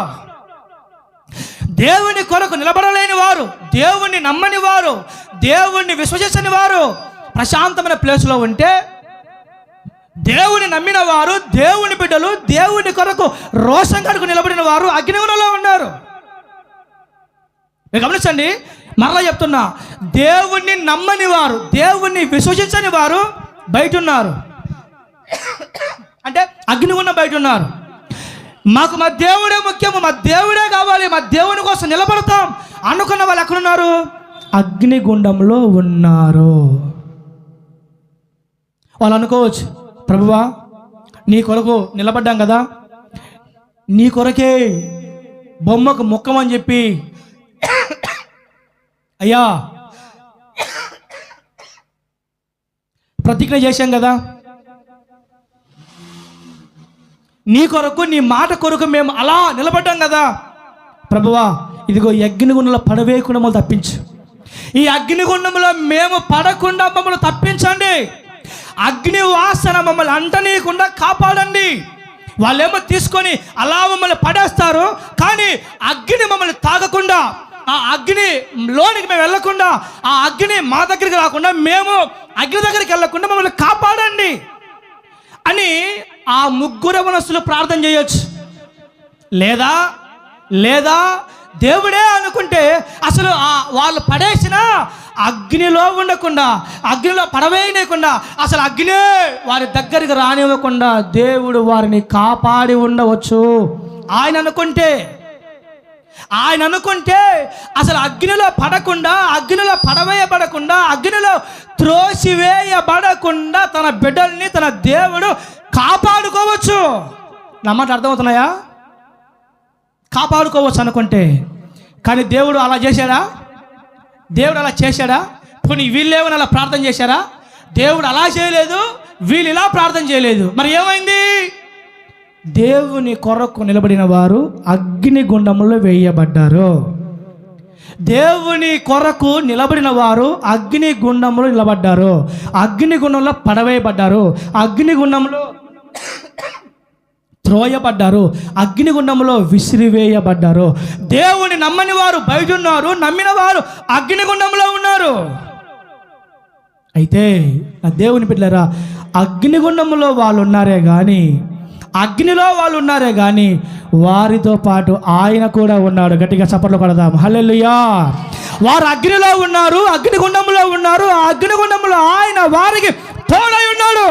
దేవుని కొరకు నిలబడలేని వారు, దేవుణ్ణి నమ్మని వారు, దేవుణ్ణి విశ్వసించని వారు ప్రశాంతమైన ప్లేస్లో ఉంటే, దేవుని నమ్మిన వారు, దేవుని బిడ్డలు, దేవుని కొరకు రోషం కడుకు నిలబడిన వారు అగ్నిగుండంలో ఉన్నారు. గమనించండి, మరలా చెప్తున్నా, దేవుణ్ణి నమ్మని వారు, దేవుణ్ణి విశ్వసించని వారు బయట ఉన్నారు. అంటే అగ్నిగుండం బయట ఉన్నారు. మాకు మా దేవుడే ముఖ్యము, మా దేవుడే కావాలి, మా దేవుని కోసం నిలబడతాం అనుకున్న వాళ్ళు ఎక్కడున్నారు? అగ్నిగుండంలో ఉన్నారు. వాళ్ళు అనుకోవచ్చు, ప్రభువా నీ కొరకు నిలబడ్డాం కదా, నీ కొరకే బొమ్మకు మొక్కమని చెప్పి, అయ్యా ప్రతిజ్ఞ చేశాం కదా, నీ కొరకు, నీ మాట కొరకు మేము అలా నిలబడ్డాం కదా, ప్రభువా ఇదిగో ఈ అగ్నిగుండంలో పడవేయకుండా మమ్మల్ని తప్పించు, ఈ అగ్నిగుండంలో మేము పడకుండా మమ్మల్ని తప్పించండి, అగ్ని వాసన మమ్మల్ని అంటనీయకుండా కాపాడండి. వాళ్ళేమో తీసుకొని అలా మమ్మల్ని పడేస్తారు, కానీ అగ్ని మమ్మల్ని తాగకుండా, ఆ అగ్ని లోనికి మేము వెళ్ళకుండా, ఆ అగ్ని మా దగ్గరికి రాకుండా, మేము అగ్ని దగ్గరికి వెళ్ళకుండా మమ్మల్ని కాపాడండి అని ఆ ముగ్గురు యవనస్తులు ప్రార్థన చేయొచ్చు. లేదా దేవుడే అనుకుంటే అసలు వాళ్ళు పడేసిన అగ్నిలో ఉండకుండా, అగ్నిలో పడవేయకుండా, అసలు అగ్నే వారి దగ్గరికి రానివ్వకుండా దేవుడు వారిని కాపాడి ఉండవచ్చు. ఆయన అనుకుంటే అసలు అగ్నిలో పడకుండా, అగ్నిలో పడవేయబడకుండా, అగ్నిలో త్రోసివేయబడకుండా తన బిడ్డల్ని తన దేవుడు కాపాడుకోవచ్చు. నా మాట అర్థమవుతున్నాయా? కాపాడుకోవచ్చు అనుకుంటే. కానీ దేవుడు అలా చేశాడా? దేవుడు అలా చేశాడా? పోనీ వీళ్ళేమైనా అలా ప్రార్థన చేశారా? దేవుడు అలా చేయలేదు, వీళ్ళు ఇలా ప్రార్థన చేయలేదు. మరి ఏమైంది? దేవుని కొరకు నిలబడిన వారు అగ్నిగుండంలో వేయబడ్డారు. దేవుని కొరకు నిలబడిన వారు అగ్నిగుండంలో నిలబడ్డారు, అగ్నిగుండంలో పడవేయబడ్డారు, అగ్నిగుండంలో త్రోయబడ్డారు, అగ్నిగుండంలో విసిరివేయబడ్డారు. దేవుని నమ్మని వారు బయట ఉన్నారు, నమ్మిన వారు అగ్నిగుండంలో ఉన్నారు. అయితే ఆ దేవుని బిడ్డలారా, అగ్నిగుండంలో వాళ్ళు ఉన్నారే కానీ, అగ్నిలో వాళ్ళు ఉన్నారే కానీ వారితో పాటు ఆయన కూడా ఉన్నాడు. గట్టిగా చప్పట్లు కొడదాం, హల్లెలూయా. వారు అగ్నిలో ఉన్నారు, అగ్నిగుండంలో ఉన్నారు, ఆ అగ్నిగుండంలో ఆయన వారికి తోడై ఉన్నాడు.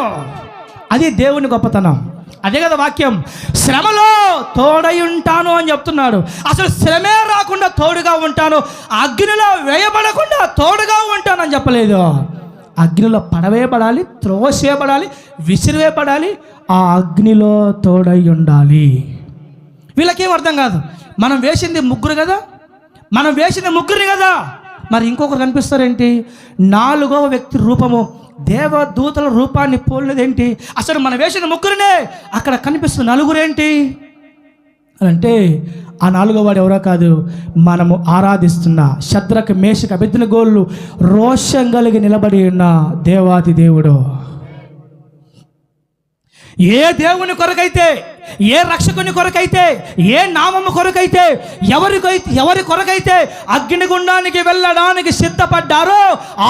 అది దేవుని గొప్పతనం. అదే కదా వాక్యం, శ్రమలో తోడై ఉంటాను అని చెప్తున్నాడు. అసలు శ్రమే రాకుండా తోడుగా ఉంటాను, అగ్నిలో వేయబడకుండా తోడుగా ఉంటానని చెప్పలేదు. అగ్నిలో పడవేయబడాలి, త్రోసేయబడాలి, విసిరివేయబడాలి, ఆ అగ్నిలో తోడై ఉండాలి. వీళ్ళకేం అర్థం కాదు. మనం వేసింది ముగ్గురు కదా, మనం వేసింది ముగ్గురిని కదా, మరి ఇంకొకరు కనిపిస్తారేంటి? 4వ వ్యక్తి రూపము దేవదూతల రూపాన్ని పోలేదేంటి? అసలు మనం వేసిన ముగ్గురినే, అక్కడ కనిపిస్తున్న నలుగురేంటి అంటే ఆ 4వ వాడు ఎవరో కాదు, మనము ఆరాధిస్తున్న శద్రక్ మేషక్ అబేద్నెగోలు రోషం కలిగి నిలబడి ఉన్న దేవాతి దేవుడు. ఏ దేవుని కొరకైతే, ఏ రక్షకుని కొరకైతే, ఏ నామము కొరకైతే, ఎవరి కొరకైతే అగ్నిగుండానికి వెళ్ళడానికి సిద్ధపడ్డారో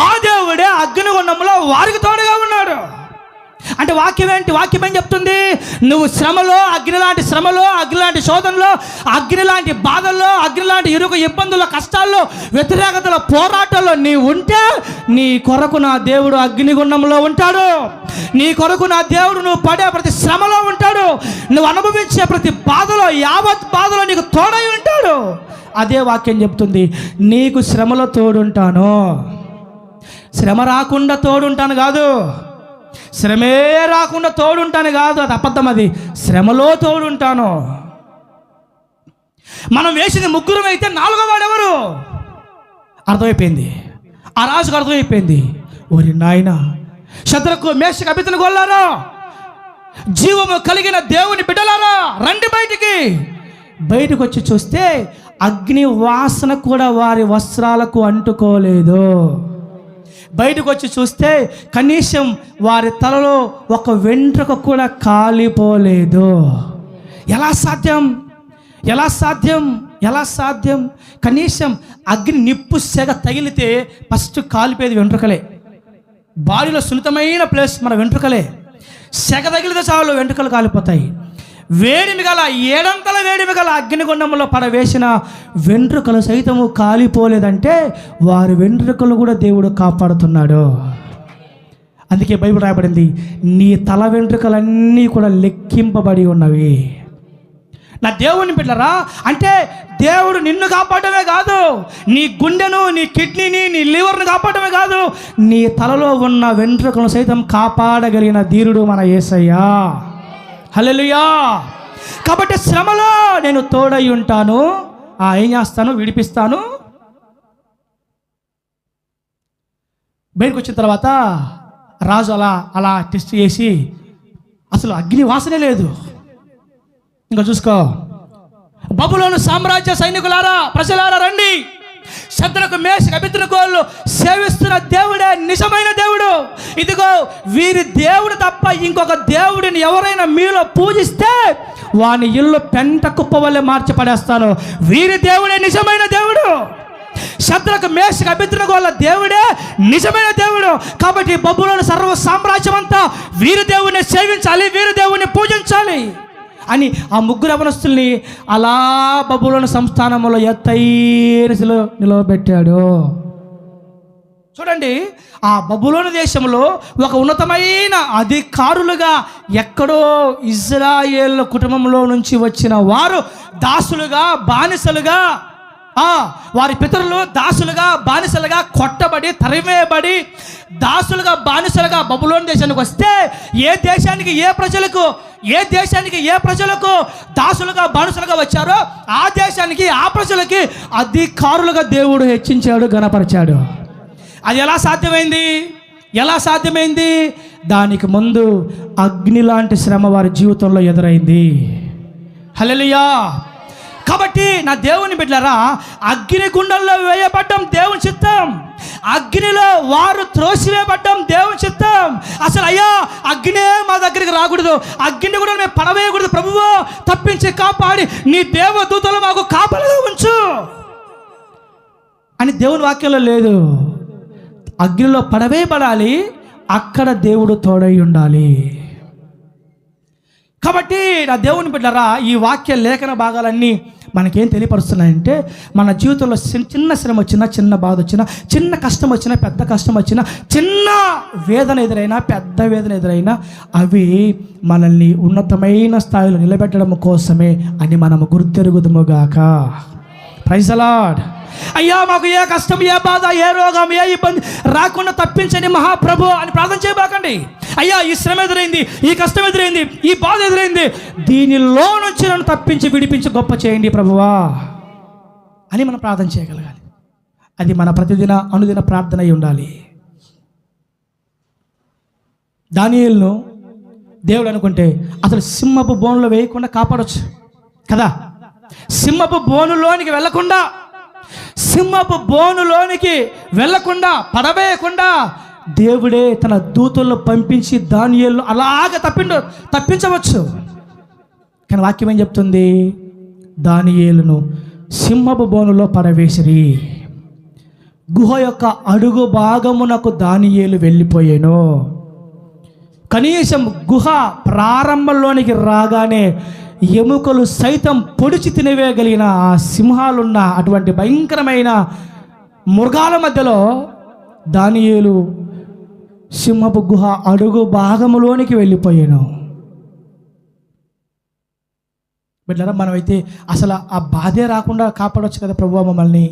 ఆ దేవుడే అగ్నిగుండంలో వారికి తోడుగా ఉన్నాడు. అంటే వాక్యం ఏంటి? వాక్యం ఏం చెప్తుంది? నువ్వు శ్రమలో, అగ్ని లాంటి శ్రమలో, అగ్ని లాంటి శోధనలో, అగ్ని లాంటి బాధల్లో, అగ్ని లాంటి ఇరుకు ఇబ్బందుల్లో, కష్టాల్లో, వ్యతిరేకతల పోరాటాల్లో నీ ఉంటే నీ కొరకు నా దేవుడు అగ్నిగుండంలో ఉంటాడు. నీ కొరకు నా దేవుడు నువ్వు పడే ప్రతి శ్రమలో ఉంటాడు. నువ్వు అనుభవించే ప్రతి బాధలో, యావత్ బాధలో నీకు తోడై ఉంటాడు. అదే వాక్యం చెప్తుంది, నీకు శ్రమలో తోడుంటాను. శ్రమ రాకుండా తోడుంటాను కాదు, శ్రమే రాకుండా తోడుంటాను కాదు, అది అబద్ధం. అది శ్రమలో తోడుంటాను. మనం వేసింది ముగ్గురం అయితే 4వ వాడు ఎవరు అర్థమైపోయింది. ఆ రాజుకు అర్థమైపోయింది, ఓరి నాయన, శద్రకు మేషక్ అబేద్నెగోలారా, జీవము కలిగిన దేవుని బిడ్డలారా, రండి బయటికి వచ్చి చూస్తే అగ్ని వాసన కూడా వారి వస్త్రాలకు అంటుకోలేదు. బయటకు వచ్చి చూస్తే కనీసం వారి తలలో ఒక వెంట్రుక కూడా కాలిపోలేదు. ఎలా సాధ్యం? ఎలా సాధ్యం? ఎలా సాధ్యం? కనీసం అగ్ని నిప్పు సెగ తగిలితే ఫస్ట్ కాలిపోయేది వెంట్రుకలే. బాడీలో సున్నితమైన ప్లేస్ మన వెంట్రుకలే. సెగ తగిలితే చాలు వెంట్రుకలు కాలిపోతాయి. వేడిమి గల, 7 వేడిమి గల అగ్నిగుండంలో పడవేసిన వెంట్రుకలు సైతము కాలిపోలేదంటే వారి వెంట్రుకలు కూడా దేవుడు కాపాడుతున్నాడు. అందుకే బైబిల్ రాయబడింది, నీ తల వెంట్రుకలన్నీ కూడా లెక్కింపబడి ఉన్నవి. నా దేవుని బిడ్డలారా, అంటే దేవుడు నిన్ను కాపాడమే కాదు, నీ గుండెను, నీ కిడ్నీని, నీ లివర్ను కాపాడమే కాదు, నీ తలలో ఉన్న వెంట్రుకలను సైతం కాపాడగలిగిన ధీరుడు మన యేసయ్య. హల్లెలూయా. కాబట్టి శ్రమలో నేను తోడై ఉంటాను. ఏం చేస్తాను? విడిపిస్తాను. బయటకు వచ్చిన తర్వాత రాజు అలా టెస్ట్ చేసి అసలు అగ్ని వాసనే లేదు. ఇంకా చూసుకో, బబులోను సామ్రాజ్య సైనికులారా, ప్రజలారా రండి, శద్రకు మేషక్ అబేద్నెగోలు సేవిస్తున్న దేవుడే నిజమైన దేవుడు. ఇదిగో వీరి దేవుడు తప్ప ఇంకొక దేవుడిని ఎవరైనా మీలో పూజిస్తే వాని ఇల్లు పెంట కుప్ప వల్లే మార్చి పడేస్తాను. వీరి దేవుడే నిజమైన దేవుడు. శద్రకు మేషక్ అబేద్నెగోల దేవుడే నిజమైన దేవుడు. కాబట్టి బబులోను సర్వ సామ్రాజ్యం అంతా వీరి దేవుడిని సేవించాలి, వీరి దేవుడిని పూజించాలి అని ఆ ముగ్గురు యవనస్తుల్ని అలా బబులోను సంస్థానంలో ఎత్తైన నిలవబెట్టాడు. చూడండి, ఆ బబులోను దేశంలో ఒక ఉన్నతమైన అధికారులుగా ఎక్కడో ఇజ్రాయేల్ కుటుంబంలో నుంచి వచ్చిన వారు దాసులుగా, బానిసలుగా, వారి పితరులు దాసులుగా, బానిసలుగా కొట్టబడి, తరిమేయబడి, దాసులుగా, బానిసలుగా బబులోను దేశానికి వస్తే ఏ దేశానికి ఏ ప్రజలకు దాసులుగా, బానిసలుగా వచ్చారో ఆ దేశానికి, ఆ ప్రజలకి అధికారులుగా దేవుడు హెచ్చించాడు, ఘనపరిచాడు. అది ఎలా సాధ్యమైంది? దానికి ముందు అగ్ని లాంటి శ్రమ వారి జీవితంలో ఎదురైంది. హల్లెలూయా. కాబట్టి నా దేవుని బిడ్డలారా, అగ్ని గుండంలో వేయబడ్డం దేవుని చిత్తం. అగ్నిలో వారు త్రోసివేయబడ్డం దేవుని చిత్తం. అసలు అయ్యా, అగ్నే మా దగ్గరికి రాకూడదు, అగ్ని కూడా మేము పడవేయకూడదు, ప్రభువో తప్పించి కాపాడి నీ దేవదూతలు మాకు కాపలాగా ఉంచు అని దేవుని వాక్యంలో లేదు. అగ్నిలో పడవేయబడాలి, అక్కడ దేవుడు తోడై ఉండాలి. కాబట్టి నా దేవుని బిడ్డలారా, ఈ వాక్య లేఖన భాగాలన్నీ మనకేం తెలియపరుస్తున్నాయంటే, మన జీవితంలో చిన్న శ్రమ వచ్చినా, చిన్న బాధ వచ్చినా, చిన్న కష్టం వచ్చినా, పెద్ద కష్టం వచ్చినా, చిన్న వేదన ఎదురైనా, పెద్ద వేదన ఎదురైనా, అవి మనల్ని ఉన్నతమైన స్థాయిలో నిలబెట్టడం కోసమే అని మనము గుర్తెరుగుదుముగాక. Praise the lord. అయ్యా మాకు ఏ కష్టం, ఏ బాధ, ఏ రోగం, ఏ ఇబ్బంది రాకుండా తప్పించండి మహాప్రభు అని ప్రార్థన చేయబాకండి. అయ్యా ఈ శ్రమ ఎదురైంది, ఈ కష్టం ఎదురైంది, ఈ బాధ ఎదురైంది, దీనిలో నుంచి నన్ను తప్పించి విడిపించి గొప్ప చేయండి ప్రభువా అని మనం ప్రార్థన చేయగలగాలి. అది మన ప్రతిదిన అనుదిన ప్రార్థన అయి ఉండాలి. దానియేలును దేవుడు అనుకుంటే అసలు సింహపు బోనులో వేయకుండా కాపాడొచ్చు కదా. సింహపు బోనులోనికి వెళ్ళకుండా పడవేయకుండా దేవుడే తన దూతలను పంపించి దానియేలును అలాగ తప్పించవచ్చు. కానీ వాక్యం ఏం చెప్తుంది? దానియేలును సింహపు బోనులో పడవేసిరి. గుహ యొక్క అడుగు భాగమునకు దానియేలు వెళ్ళిపోయాను. కనీసం గుహ ప్రారంభంలోనికి రాగానే ఎముకలు సైతం పొడిచి తినవేయగలిగిన ఆ సింహాలున్న అటువంటి భయంకరమైన మృగాల మధ్యలో దానియేలు సింహపు గుహ అడుగు భాగములోనికి వెళ్ళిపోయాను. బిడ్డలారా, మనమైతే అసలు ఆ బాధే రాకుండా కాపాడవచ్చు కదా ప్రభువా మమ్మల్ని,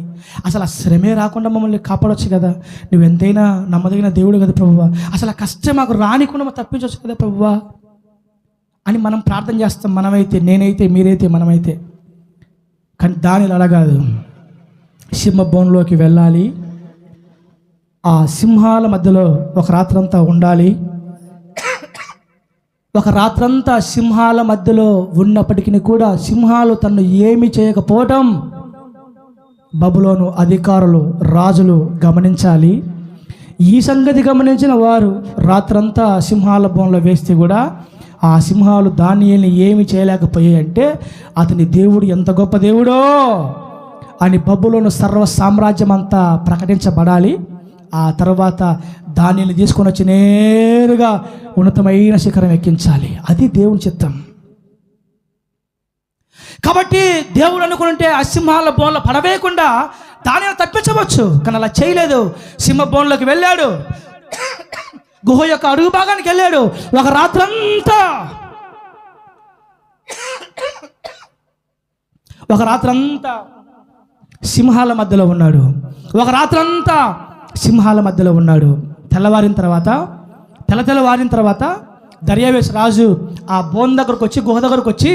అసలు ఆ శ్రమే రాకుండా మమ్మల్ని కాపాడవచ్చు కదా, నువ్వెంతైనా నమ్మదగిన దేవుడు కదా ప్రభువా, అసలు ఆ కష్టం మాకు రానికుండా తప్పించవచ్చు కదా ప్రభువా అని మనం ప్రార్థన చేస్తాం. మనమైతే, నేనైతే, మీరైతే, మనమైతే. కానీ దానిలో అలా కాదు. సింహబోన్లోకి వెళ్ళాలి, ఆ సింహాల మధ్యలో ఒక రాత్రంతా ఉండాలి. ఒక రాత్రంతా సింహాల మధ్యలో ఉన్నప్పటికీ కూడా సింహాలు తనను ఏమి చేయకపోవటం బబులోను అధికారులు, రాజులు గమనించాలి. ఈ సంగతి గమనించిన వారు రాత్రంతా సింహాల బోన్లో వేస్తే కూడా ఆ సింహాలు దానియేలుని ఏమి చేయలేకపోయాయంటే అతని దేవుడు ఎంత గొప్ప దేవుడో అని బబులోను సర్వ సామ్రాజ్యం అంతా ప్రకటించబడాలి. ఆ తర్వాత దానియేలుని తీసుకొని వచ్చి నేరుగా ఉన్నతమైన శిఖరం ఎక్కించాలి. అది దేవుని చిత్తం. కాబట్టి దేవుడు అనుకుంటే ఆ సింహాల బోన్లో పడవేయకుండా దానిని తప్పించవచ్చు. కానీ అలా చేయలేదు. సింహ బోన్లోకి వెళ్ళాడు, గుహ యొక్క అడుగు భాగానికి వెళ్ళాడు. ఒక రాత్రంతా సింహాల మధ్యలో ఉన్నాడు. తెల్లవారిన తర్వాత దర్యావేశ రాజు ఆ బోన్ దగ్గరకు వచ్చి, గుహ దగ్గరకు వచ్చి,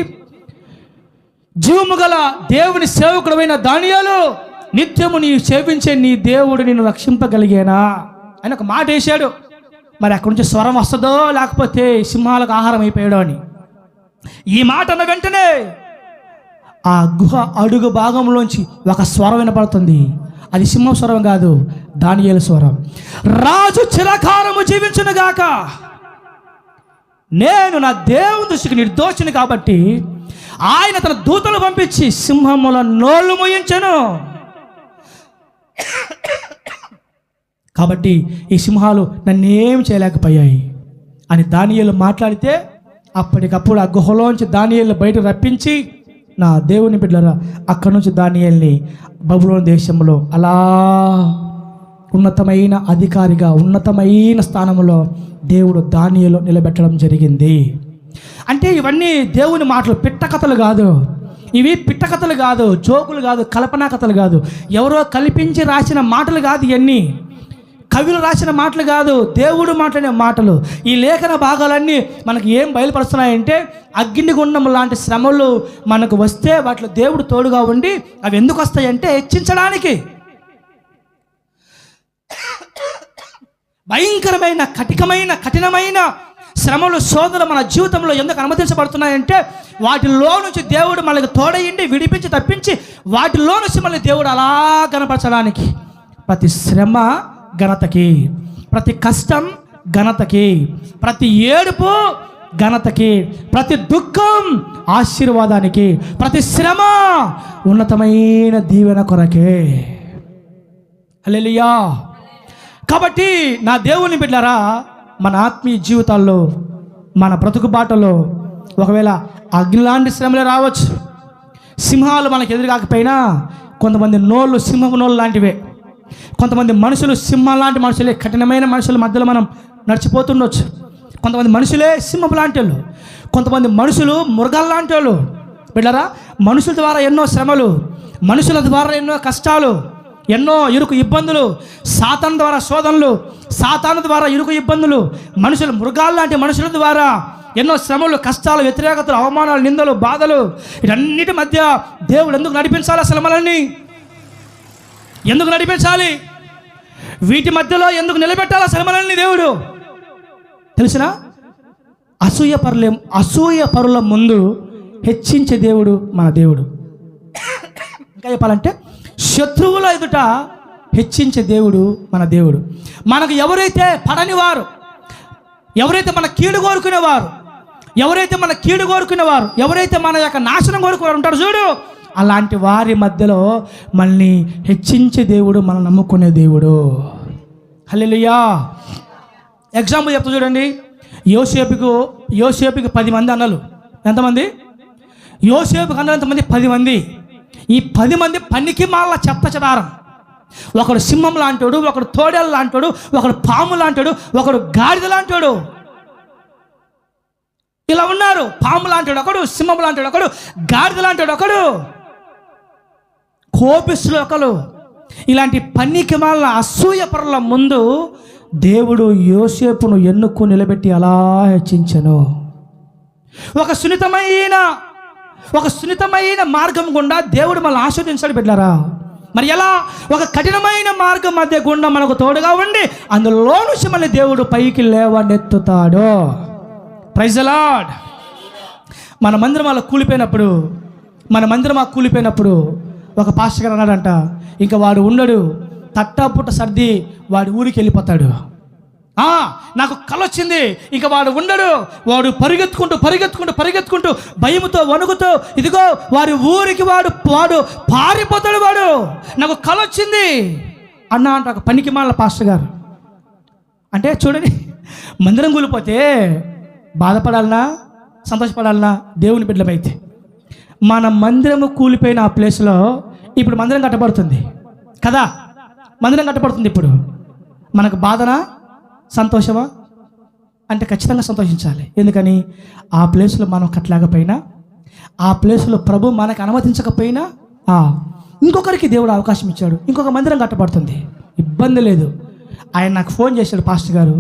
జీవము గల దేవుని సేవకుడైన దానియేలు, నిత్యము నీ సేవించే నీ దేవుడు నిన్ను రక్షింపగలిగేనా అని ఒక మాట వేశాడు. మరి అక్కడి నుంచి స్వరం వస్తుందో లేకపోతే సింహాలకు ఆహారం అయిపోయాడో అని. ఈ మాట అన్న వెంటనే ఆ గుహ అడుగు భాగంలోంచి ఒక స్వరం వినపడుతుంది. అది సింహ స్వరం కాదు, దానియేలు స్వరం. రాజు చిరకాలము జీవించునుగాక, నేను నా దేవుని దృష్టికి నిర్దోషిని కాబట్టి ఆయన తన దూతలు పంపించి సింహముల నోళ్ళు మూయించెను. కాబట్టి ఈ సింహాలు నన్నేం చేయలేకపోయాయి అని దానియేలు మాట్లాడితే అప్పటికప్పుడు ఆ గుహలోంచి దానియేలు బయట రప్పించి, నా దేవుని బిడ్డలారా, అక్కడి నుంచి దానియేలుని బబులోను దేశంలో అలా ఉన్నతమైన అధికారిగా, ఉన్నతమైన స్థానంలో దేవుడు దానియేలు నిలబెట్టడం జరిగింది. అంటే ఇవన్నీ దేవుని మాటలు, పిట్టకథలు కాదు. ఇవి పిట్టకథలు కాదు, జోకులు కాదు, కల్పనా కథలు కాదు, ఎవరో కల్పించి రాసిన మాటలు కాదు. ఇవన్నీ కవులు రాసిన మాటలు కాదు, దేవుడు మాట్లాడే మాటలు. ఈ లేఖన భాగాలన్నీ మనకి ఏం బయలుపరుస్తున్నాయంటే అగ్నిగుండం లాంటి శ్రమలు మనకు వస్తే వాటిలో దేవుడు తోడుగా ఉండి అవి ఎందుకు వస్తాయంటే హెచ్చించడానికి. భయంకరమైన కఠినమైన శ్రమలు, శోధనలు మన జీవితంలో ఎందుకు అనుమతించబడుతున్నాయంటే వాటిలో నుంచి దేవుడు మనకు తోడయిండి విడిపించి తప్పించి వాటిలో నుంచి మళ్ళీ దేవుడు అలా కనపరచడానికి. ప్రతి శ్రమ ఘనతకి, ప్రతి కష్టం ఘనతకి, ప్రతి ఏడుపు ఘనతకి, ప్రతి దుఃఖం ఆశీర్వాదానికి, ప్రతి శ్రమ ఉన్నతమైన దీవెన కొరకే. హల్లెలూయా. కాబట్టి నా దేవుని బిడ్డలారా, మన ఆత్మీయ జీవితాల్లో, మన బ్రతుకు బాటలో ఒకవేళ అగ్నిలాంటి శ్రమలే రావచ్చు. సింహాలు మనకు ఎదురుకాకపోయినా కొంతమంది నోళ్ళు సింహపు నోళ్ళు లాంటివే. కొంతమంది మనుషులు సింహం లాంటి మనుషులే, కఠినమైన మనుషుల మధ్యలో మనం నడిచిపోతుండొచ్చు. కొంతమంది మనుషులే సింహపు లాంటి వాళ్ళు, కొంతమంది మనుషులు మృగాల లాంటి వాళ్ళు. బిడ్డరా, మనుషుల ద్వారా ఎన్నో శ్రమలు, మనుషుల ద్వారా ఎన్నో కష్టాలు, ఎన్నో ఇరుకు ఇబ్బందులు, సాతాను ద్వారా శోధనలు, సాతాను ద్వారా ఇరుకు ఇబ్బందులు, మనుషులు మృగాలు లాంటి మనుషుల ద్వారా ఎన్నో శ్రమలు, కష్టాలు, వ్యతిరేకతలు, అవమానాలు, నిందలు, బాధలు, వీటన్నిటి మధ్య దేవుడు ఎందుకు నడిపించాలి? అసలు మనల్ని ఎందుకు నడిపించాలి? వీటి మధ్యలో ఎందుకు నిలబెట్టాలి అసలు మనల్ని దేవుడు? తెలిసినా? అసూయ పరుల ముందు హెచ్చించే దేవుడు మన దేవుడు. ఇంకా చెప్పాలంటే శత్రువుల ఎదుట హెచ్చించే దేవుడు మన దేవుడు. మనకు ఎవరైతే పడని వారు, ఎవరైతే మన కీడు కోరుకునేవారు, ఎవరైతే మన యొక్క నాశనం కోరుకునేవారు ఉంటారు చూడు, అలాంటి వారి మధ్యలో మనల్ని హెచ్చించే దేవుడు, మనం నమ్ముకునే దేవుడు. హల్లెలూయా. ఎగ్జాంపుల్ చెప్తా చూడండి. యోసేపుకి 10 మంది అన్నలు. ఎంతమంది? యోసేపుకి అన్నలు ఎంతమంది? 10 మంది. ఈ 10 మంది పనికి మాల చెత్త చెదారం. ఒకడు సింహం లాంటాడు, ఒకడు తోడేలు లాంటాడు, ఒకడు పాము లాంటాడు, ఒకడు గాడిద లాంటాడు. ఇలా ఉన్నారు. పాము లాంటాడు ఒకడు, సింహం లాంటాడు ఒకడు, గాడిద లాంటాడు ఒకడు, కోపిస్తులు ఒకడు. ఇలాంటి పనికి మాల అసూయ పరుల ముందు దేవుడు యోసేపును ఎన్నుకొని నిలబెట్టి అలా హెచ్చించెను. ఒక సున్నితమైన మార్గం గుండా దేవుడు మనల్ని ఆస్వాదించాడు బిడ్డలారా. మరి ఎలా? ఒక కఠినమైన మార్గం మధ్య గుండా మనకు తోడుగా ఉండి అందులో నుంచి మళ్ళీ దేవుడు పైకి లేవనెత్తుతాడు. Praise the lord. మన మందిరం కూలిపోయినప్పుడు ఒక పాస్టర్ గారు అన్నాడంట, ఇంకా వాడు ఉండడు, తట్టాపుట్ట సర్ది వాడి ఊరికి వెళ్ళిపోతాడు. నాకు కల వచ్చింది, ఇంకా వాడు ఉండడు, వాడు పరిగెత్తుకుంటూ భయముతో వణుకుతూ ఇదిగో వారి ఊరికి వాడు పారిపోతాడు, వాడు నాకు కల వచ్చింది అన్నా అంట ఒక పనికి మాల పాస్టర్ గారు. అంటే చూడండి, మందిరం కూలిపోతే బాధపడాలనా సంతోషపడాలనా? దేవుని బిడ్డలమైతే మన మందిరము కూలిపోయిన ఆ ప్లేస్లో ఇప్పుడు మందిరం కట్టబడుతుంది కదా, మందిరం కట్టబడుతుంది. ఇప్పుడు మనకు బాధనా సంతోషమా అంటే ఖచ్చితంగా సంతోషించాలి. ఎందుకని? ఆ ప్లేస్లో మనం కట్టలేకపోయినా, ఆ ప్లేస్లో ప్రభు మనకు అనుమతించకపోయినా ఇంకొకరికి దేవుడు అవకాశం ఇచ్చాడు, ఇంకొక మందిరం కట్టబడుతుంది, ఇబ్బంది లేదు. ఆయన నాకు ఫోన్ చేశాడు, పాస్టర్ గారు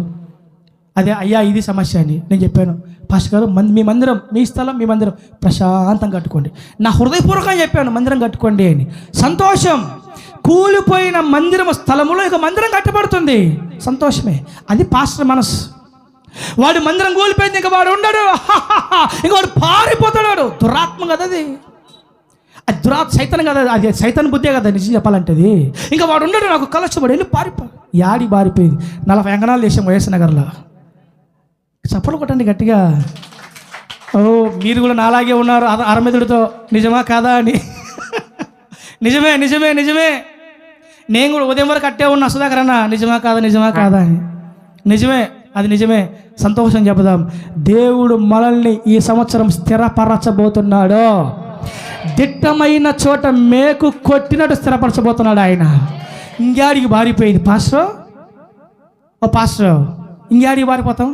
అదే అయ్యా ఇది సమస్య అని. నేను చెప్పాను, పాస్టర్ గారు మీ మందిరం, మీ స్థలం, మీ మందిరం ప్రశాంతంగా కట్టుకోండి. నా హృదయపూర్వకంగా చెప్పాను మందిరం కట్టుకోండి అని. సంతోషం. కూలిపోయిన మందిరం స్థలములో ఇక మందిరం కట్టబడుతుంది, సంతోషమే. అది పాస్టర్ మనసు. వాడు మందిరం కూలిపోయింది, ఇంకా వాడు ఉండడు, ఇంక వాడు పారిపోతాడు. దురాత్మ కదా అది సైతాన్ కదా, అది సైతాన్ బుద్ధే కదా నిజం చెప్పాలంటే. అది ఇంకా వాడు ఉండడు, నాకు కలొచ్చబడి వెళ్ళి పారిపోయింది. 40 అంగనాలు చేసాం వైఎస్ నగర్లో. చప్పలు కొట్టండి గట్టిగా. మీరు కూడా నాలాగే ఉన్నారు అరమెదుడితో, నిజమా కాదా అని. నిజమే. నేను కూడా ఉదయం వరకు అట్టే ఉన్నా, సుధాకర్ అన్న నిజమా కాదా అని. అది నిజమే. సంతోషం చెబుదాం. దేవుడు మనల్ని ఈ సంవత్సరం స్థిరపరచబోతున్నాడు. దిట్టమైన చోట మేకు కొట్టినట్టు స్థిరపరచబోతున్నాడు ఆయన. ఇంగాడికి బారిపోయింది పాస్టర్ ఇంగాడికి పారిపోతాం.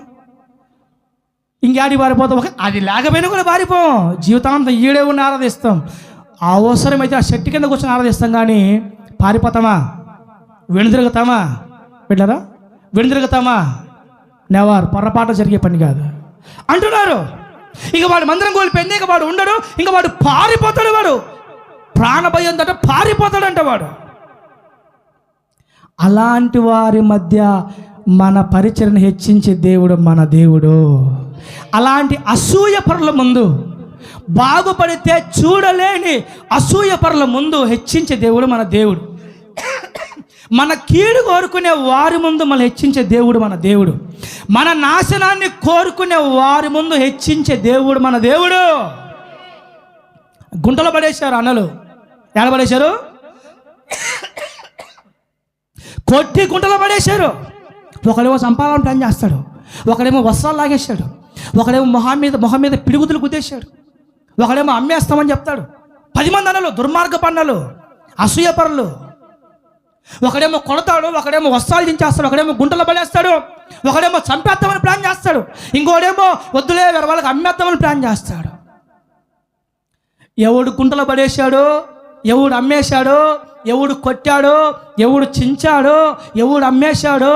అది లేకపోయినా కూడా పారిపోం. జీవితాంతం ఈడే ఉన్న ఆరాధిస్తాం. అవసరమైతే ఆ చెట్టు కింద కూర్చొని ఆరాధిస్తాం, కానీ పారిపోతామా? వెనుదిరుగుతామా? బిడ్డరా, వెనుదిరుగుతామా? నెవర్. పొరపాటు జరిగే పని కాదు అంటున్నారు. ఇక వాడు మందిరం కోల్పోయింది, ఇక వాడు ఉండడు, ఇంకా వాడు పారిపోతాడు. వాడు ప్రాణభయం తట పారిపోతాడంట వాడు. అలాంటి వారి మధ్య మన పరిచర్ను హెచ్చించే దేవుడు మన దేవుడు. అలాంటి అసూయ పరుల ముందు, బాగుపడితే చూడలేని అసూయ పరుల ముందు హెచ్చించే దేవుడు మన దేవుడు. మన కీడు కోరుకునే వారి ముందు మనం హెచ్చించే దేవుడు మన దేవుడు. మన నాశనాన్ని కోరుకునే వారి ముందు హెచ్చించే దేవుడు మన దేవుడు. గుంటలో పడేశారు అన్నలు. ఎక్కడ పడేశారు? కొట్టి గుంటలో పడేశారు. ఒకడేమో సంపాదన ప్లాన్ చేస్తాడు, ఒకడేమో వస్త్రాలు లాగేశాడు, ఒకడేమో మొహం మీద పిడుగుతులు గుద్దేశాడు, ఒకడేమో అమ్మేస్తామని చెప్తాడు. 10 మంది అన్నలు, దుర్మార్గ పన్నలు, అసూయ పరులు. ఒకడేమో కొడతాడు, ఒకడేమో వస్త్రాలు దించేస్తాడు, ఒకడేమో గుంటలో పడేస్తాడు, ఒకడేమో చంపేస్తామని ప్లాన్ చేస్తాడు, ఇంకోడేమో వద్దులే వేరే వాళ్ళకి అమ్మేస్తామని ప్లాన్ చేస్తాడు. ఎవడు గుంటలో పడేశాడో ఎవడు అమ్మేశాడో, ఎవడు కొట్టాడో, ఎవడు చించాడో, ఎవడు అమ్మేశాడో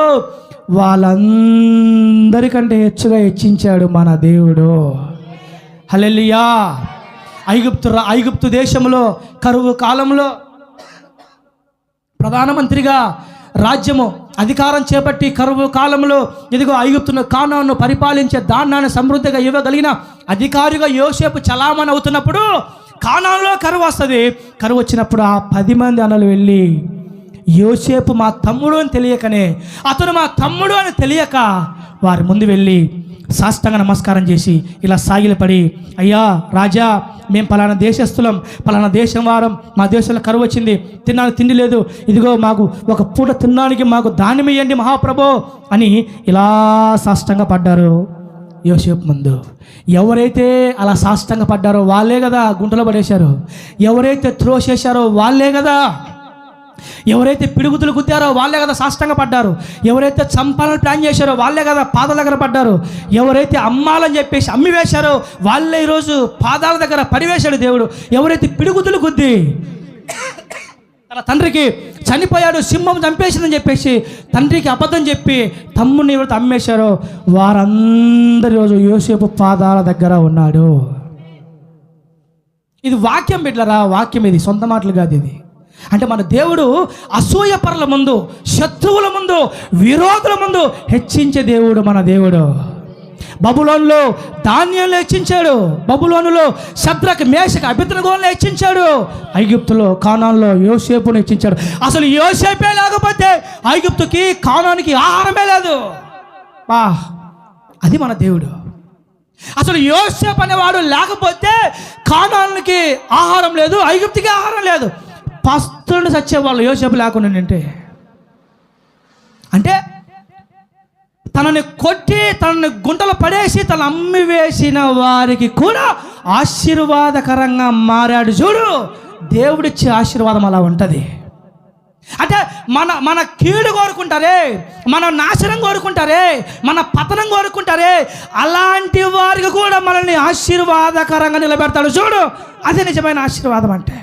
వాళ్ళందరికంటే హెచ్చుగా హెచ్చించాడు మన దేవుడు. హల్లెలూయా. ఐగుప్తు దేశంలో కరువు కాలంలో ప్రధానమంత్రిగా రాజ్యము అధికారం చేపట్టి కరువు కాలంలో ఇదిగో ఐగుప్తును కానాను పరిపాలించే దాన్నాన్ని సమృద్ధిగా ఇవ్వగలిగిన అధికారిగా యోసేపు చలామణి అవుతున్నప్పుడు కానానులో కరువు వస్తుంది. కరువు వచ్చినప్పుడు ఆ 10 మంది అన్నలు వెళ్ళి యోసేపు మా తమ్ముడు అని తెలియకనే, అతను మా తమ్ముడు అని తెలియక వారి ముందు వెళ్ళి సాష్టాంగ నమస్కారం చేసి ఇలా సాగిలపడి, అయ్యా రాజా, మేము పలానా దేశస్థులం, పలానా దేశం వారం, మా దేశంలో కరువు వచ్చింది, తినడానికి తిండి లేదు, ఇదిగో మాకు ఒక పూట తినడానికి మాకు ధాన్యం ఇవ్వండి మహాప్రభో అని ఇలా సాష్టాంగ పడ్డారు యోసేపు ముందు. ఎవరైతే అలా సాష్టాంగ పడ్డారో వాళ్ళే కదా గుంటలో పడేశారు. ఎవరైతే త్రోసేశారో వాళ్ళే కదా, ఎవరైతే పిడుగుతులు గుద్దారో వాళ్ళే కదా సాష్టాంగ పడ్డారు. ఎవరైతే చంపాలని ప్లాన్ చేశారో వాళ్ళే కదా పాదాల దగ్గర పడ్డారు. ఎవరైతే అమ్మాలని చెప్పేసి అమ్మి వేశారో వాళ్ళే ఈరోజు పాదాల దగ్గర పడివేశాడు దేవుడు. ఎవరైతే పిడుగుతులు గుద్ది తన తండ్రికి చనిపోయాడు, సింహం చంపేసిందని చెప్పేసి తండ్రికి అబద్ధం చెప్పి తమ్ముడిని ఎవరైతే అమ్మేశారో వారందరి రోజు యోసేపు పాదాల దగ్గర ఉన్నాడు. ఇది వాక్యం బిడ్డలారా, వాక్యం ఇది, సొంత మాటలు కాదు ఇది. అంటే మన దేవుడు అసూయపరుల ముందు, శత్రువుల ముందు, విరోధుల ముందు హెచ్చించే దేవుడు మన దేవుడు. బబులోనులో దానియేలును హెచ్చించాడు, బబులోనులో శద్రక్ మేషక్ అబేద్నెగోలను హెచ్చించాడు, ఐగుప్తులో కానానులో యోసేపును హెచ్చించాడు. అసలు యోసేపే లేకపోతే ఐగుప్తుకి కానానికి ఆహారమే లేదు. అది మన దేవుడు. అసలు యోసేపు అనేవాడు లేకపోతే కానానికి ఆహారం లేదు, ఐగుప్తుకి ఆహారం లేదు. పస్తులను చచ్చేవాళ్ళు యోసేపు లేకుండా అంటే తనని కొట్టి తనని గుంటలు పడేసి తను అమ్మి వేసిన వారికి కూడా ఆశీర్వాదకరంగా మారాడు. చూడు, దేవుడిచ్చే ఆశీర్వాదం అలా ఉంటుంది. అంటే మన కీడు కోరుకుంటారే, మన నాశనం కోరుకుంటారే, మన పతనం కోరుకుంటారే, అలాంటి వారికి కూడా మనల్ని ఆశీర్వాదకరంగా నిలబెడతాడు. చూడు, అదే నిజమైన ఆశీర్వాదం అంటే.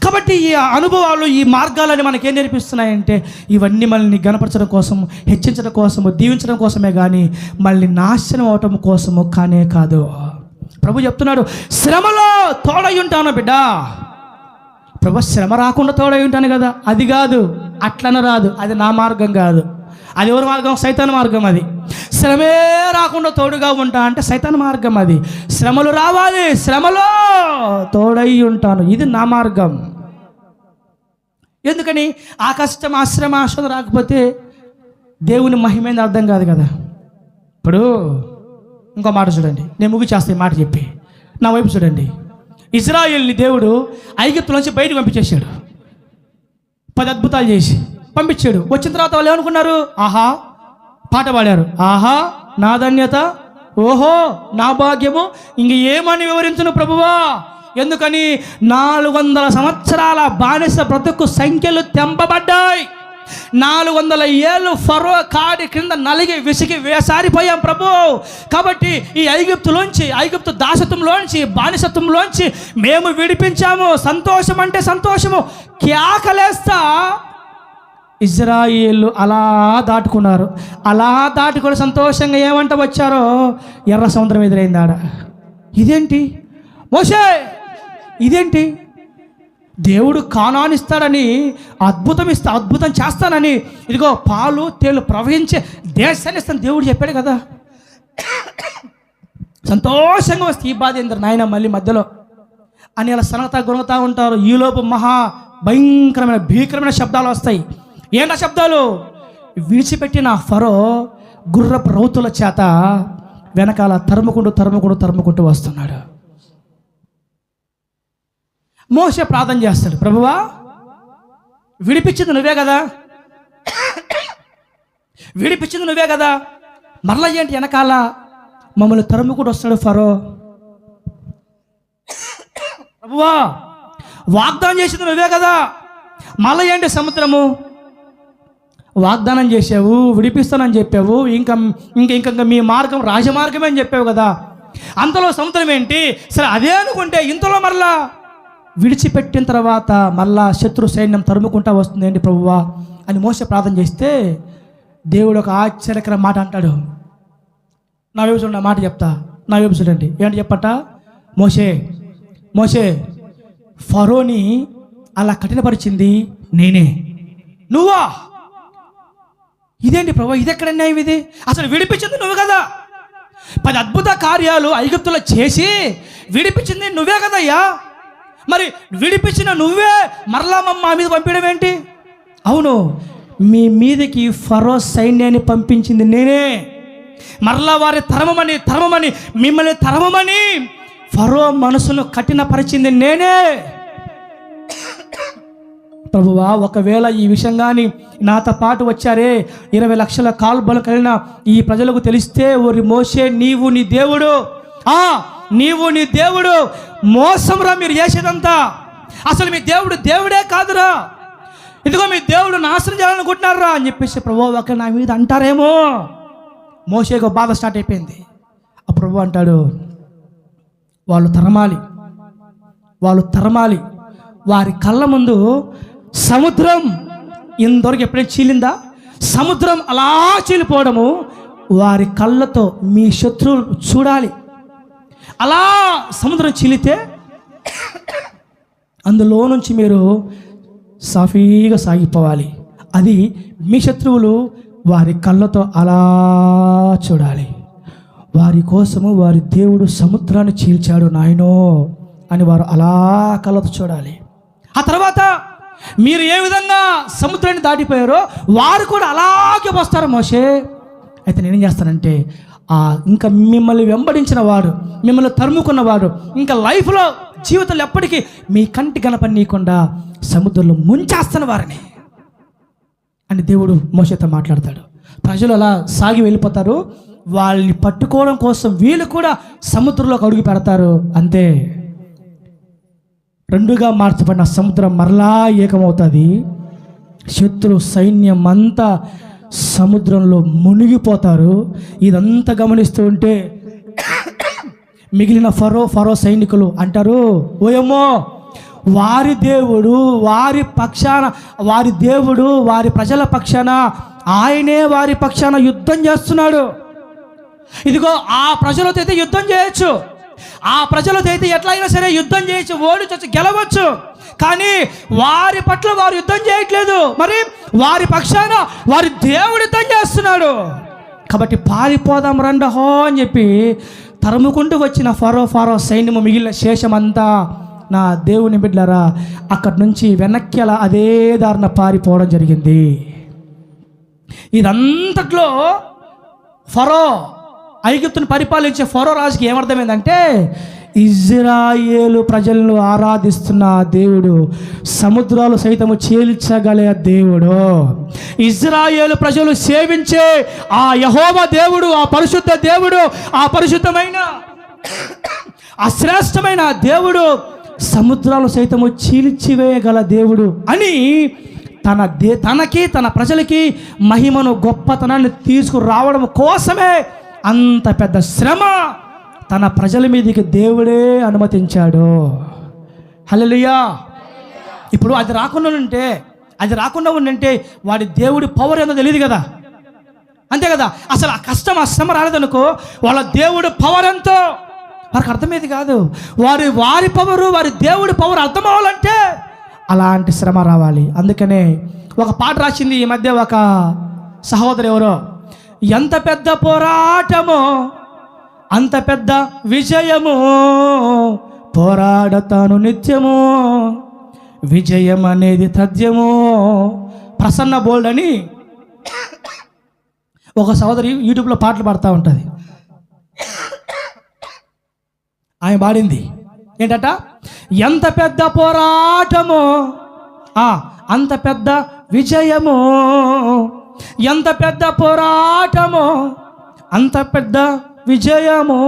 కాబట్టి ఈ అనుభవాలు, ఈ మార్గాలని మనకేం నేర్పిస్తున్నాయంటే ఇవన్నీ మనల్ని గణపరచడం కోసము, హెచ్చించడం కోసము, దీవించడం కోసమే కానీ మళ్ళీ నాశనం అవటం కోసము కానే కాదు. ప్రభు చెప్తున్నాడు, శ్రమలో తోడై ఉంటాను బిడ్డ. ప్రభు శ్రమ రాకుండా తోడై ఉంటాను కదా, అది కాదు, అట్లన రాదు, అది నా మార్గం కాదు. అది ఎవరి మార్గం? సైతాన్ మార్గం. అది శ్రమే రాకుండా తోడుగా ఉంటా అంటే సైతాన్ మార్గం. అది శ్రమలు రావాలి, శ్రమలో తోడై ఉంటాను, ఇది నా మార్గం. ఎందుకని? ఆ కష్టం, ఆ శ్రమ, ఆ శోధన రాకపోతే దేవుని మహిమేంది అర్థం కాదు కదా. ఇప్పుడు ఇంకో మాట చూడండి, నేను ముగిచేస్తాను మాట చెప్పి, నా వైపు చూడండి. ఇజ్రాయేల్ని దేవుడు ఐగుప్తులోంచి బయటకు పంపించేశాడు, 10 అద్భుతాలు చేసి పంపించాడు. వచ్చిన తర్వాత వాళ్ళు ఏమనుకున్నారు? ఆహా, పాట పాడారు, ఆహా నా ధన్యత, ఓహో నా భాగ్యము, ఇంక ఏమని వివరించును ప్రభువా. ఎందుకని? 400 సంవత్సరాల బానిస బ్రతుకు సంఖ్యలు తెంపబడ్డాయి. 400 ఏళ్ళు ఫరో కాడి క్రింద నలిగి విసిగి వేసారిపోయాం ప్రభు. కాబట్టి ఈ ఐగుప్తు దాసత్వంలోంచి, బానిసత్వంలోంచి మేము విడిపించాము. సంతోషం అంటే సంతోషము కేకలేస్తా ఇజ్రాయేలు అలా దాటుకున్నారు. అలా దాటుకొని సంతోషంగా ఏమంట వచ్చారో ఎర్ర సముద్రం ఎదురైంది ఆడ. ఇదేంటి మోషే, ఇదేంటి? దేవుడు కానానిస్తాడని, అద్భుతం చేస్తానని, ఇదిగో పాలు తేలు ప్రవహించే దేశాన్ని ఇస్తాను దేవుడు చెప్పాడు కదా. సంతోషంగా వస్తే ఈ బాధ ఏంద్ర నాయన మళ్ళీ మధ్యలో అని అలా గుణగుతా ఉంటారు. ఈలోపు మహా భీకరమైన శబ్దాలు వస్తాయి. ఏంటా శబ్దాలు? విడిచిపెట్టిన ఫరో గుర్రపు రౌతుల చేత వెనకాల తరుముకుంటూ వస్తున్నాడు. మోషే ప్రార్థన చేస్తాడు, ప్రభువా విడిపించింది నువ్వే కదా, మరలా ఏంటి వెనకాల మమ్మల్ని తరుముకుంటూ వస్తాడు ఫరో. ప్రభువా వాగ్దానం చేసింది నువ్వే కదా, మళ్ళీ ఏంటి సముద్రము? వాగ్దానం చేసావు, విడిపిస్తానని చెప్పావు, ఇంకా మీ మార్గం రాజమార్గమే అని చెప్పావు కదా, అంతలో సముద్రం ఏంటి? సరే అదే అనుకుంటే ఇంతలో మరలా విడిచిపెట్టిన తర్వాత మళ్ళా శత్రు సైన్యం తరుముకుంటా వస్తుంది ఏంటి ప్రభువా అని మోసే ప్రార్థన చేస్తే దేవుడు ఒక ఆశ్చర్యకర మాట అంటాడు. నా వైపు చూడండి, మాట చెప్తా, నా వైపు చూడండి. ఏంటి చెప్పట? మోసే ఫరోని అలా కఠినపరిచింది నేనే, నువ్వా? ఇదేంటి ప్రభు, ఇది ఎక్కడ అన్యాయం? ఇది అసలు విడిపించింది నువ్వు కదా. 10 అద్భుత కార్యాలు ఐగుప్తులో చేసి విడిపించింది నువ్వే కదయ్యా. మరి విడిపించిన నువ్వే మరలా మా మీద పంపించడం ఏంటి? అవును, మీ మీదకి ఫరో సైన్యాన్ని పంపించింది నేనే. మరలా వారి తరమమని మిమ్మల్ని తరమమని ఫరో మనసును కఠినపరిచింది నేనే. ప్రభువా, ఒకవేళ ఈ విషయం కానీ నాతో పాటు వచ్చారే 20 లక్షల కాల్బలం కలిగిన ఈ ప్రజలకు తెలిస్తే, ఓరి మోసే నీవు నీ దేవుడు, నీవు నీ దేవుడు, మోసంరా మీరు చేసేదంతా. అసలు మీ దేవుడు దేవుడే కాదురా, ఇదిగో మీ దేవుడు నాశనం చేయాలనుకుంటున్నారా అని చెప్పేసి ప్రభు ఒక నా మీద అంటారేమో. మోసేకు బాధ స్టార్ట్ అయిపోయింది. ఆ ప్రభు అంటాడు, వాళ్ళు తరమాలి. వారి కళ్ళ ముందు సముద్రం ఇంతవరకు ఎప్పుడైనా చీలిందా? సముద్రం అలా చీలిపోవడము వారి కళ్ళతో మీ శత్రువులు చూడాలి. అలా సముద్రం చీలితే అందులో నుంచి మీరు సాఫీగా సాగిపోవాలి. అది మీ శత్రువులు వారి కళ్ళతో అలా చూడాలి. వారి కోసము వారి దేవుడు సముద్రాన్ని చీల్చాడు నాయనో అని వారు అలా కళ్ళతో చూడాలి. ఆ తర్వాత మీరు ఏ విధంగా సముద్రాన్ని దాటిపోయారో వారు కూడా అలాగే వస్తారు మోసే. అయితే నేనేం చేస్తానంటే, ఇంకా మిమ్మల్ని వెంబడించిన వాడు, మిమ్మల్ని తరుముకున్నవాడు ఇంకా లైఫ్లో జీవితంలో ఎప్పటికీ మీ కంటి కనపడనీయకుండా సముద్రంలో ముంచేస్తున్న వారిని అని దేవుడు మోసేతో మాట్లాడతాడు. ప్రజలు అలా సాగి వెళ్ళిపోతారు. వాళ్ళని పట్టుకోవడం కోసం వీళ్ళు కూడా సముద్రంలోకి అడుగు పెడతారు. అంతే, 2గా మార్చబడిన సముద్రం మరలా ఏకమవుతుంది. శత్రు సైన్యం అంతా సముద్రంలో మునిగిపోతారు. ఇదంతా గమనిస్తూ ఉంటే మిగిలిన ఫరో సైనికులు అంటారు, ఓయమ్మో, వారి దేవుడు వారి ప్రజల పక్షాన ఆయనే వారి పక్షాన యుద్ధం చేస్తున్నాడు. ఇదిగో ఆ ప్రజలతో అయితే యుద్ధం చేయొచ్చు, ఆ ప్రజలతో అయితే ఎట్లయినా సరే యుద్ధం చేయొచ్చు, ఓడిచొచ్చు, గెలవచ్చు. కానీ వారి పట్ల వారు యుద్ధం చేయట్లేదు. మరి వారి పక్షాన వారి దేవుడు యుద్ధం చేస్తున్నాడు. కాబట్టి పారిపోదాం రండహో అని చెప్పి తరుముకుంటూ వచ్చిన ఫరో సైన్యము మిగిలిన శేషమంతా నా దేవుని బిడ్డలారా అక్కడి నుంచి వెనక్కి అలా అదే దారిన పారిపోవడం జరిగింది. ఇదంతట్లో ఐగుప్తును పరిపాలించే ఫరో రాజుకి ఏమర్థమైందంటే, ఇజ్రాయేలు ప్రజలను ఆరాధిస్తున్న దేవుడు సముద్రాలు సైతము చీల్చగలే దేవుడు, ఇజ్రాయేలు ప్రజలు సేవించే ఆ యెహోవా దేవుడు, ఆ పరిశుద్ధ దేవుడు, ఆ పరిశుద్ధమైన ఆ శ్రేష్టమైన దేవుడు సముద్రాలు సైతము చీల్చివేయగల దేవుడు అని తనకి తన ప్రజలకి మహిమను గొప్పతనాన్ని తీసుకురావడం కోసమే అంత పెద్ద శ్రమ తన ప్రజల మీదకి దేవుడే అనుమతించాడు. హల్లెలూయా. ఇప్పుడు అది రాకుండా ఉండంటే వాడి దేవుడి పవర్ ఏందో తెలియదు కదా, అంతే కదా. అసలు ఆ కష్టం ఆ శ్రమ రాలేదనుకో, వాళ్ళ దేవుడు పవర్ ఎంతో వారికి అర్థమయ్యేది కాదు. వారి పవరు, వారి దేవుడి పవర్ అర్థం అవ్వాలంటే అలాంటి శ్రమ రావాలి. అందుకనే ఒక పాట రాసింది ఈ మధ్య ఒక సహోదరు ఎవరో, ఎంత పెద్ద పోరాటమో అంత పెద్ద విజయము, పోరాడతాను నిత్యము, విజయం అనేది తథ్యము. ప్రసన్న బోల్డ్ అని ఒక సహోదరి యూట్యూబ్లో పాటలు పాడుతూ ఉంటుంది. ఆయన పాడింది ఏంటట, ఎంత పెద్ద పోరాటము అంత పెద్ద విజయము, ఎంత పెద్ద పోరాటము అంత పెద్ద విజయము.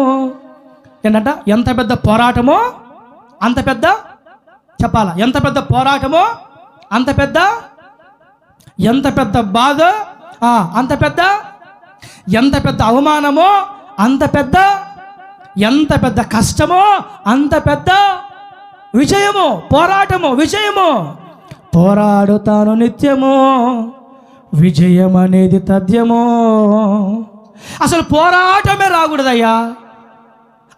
ఏంటంట, ఎంత పెద్ద పోరాటమో అంత పెద్ద, చెప్పాలా, ఎంత పెద్ద పోరాటమో అంత పెద్ద, ఎంత పెద్ద బాధ అంత పెద్ద, ఎంత పెద్ద అవమానమో అంత పెద్ద, ఎంత పెద్ద కష్టమో అంత పెద్ద విజయము, పోరాటము, విజయము. పోరాడుతాను నిత్యము, విజయం అనేది తథ్యము. అసలు పోరాటమే రాకూడదయ్యా,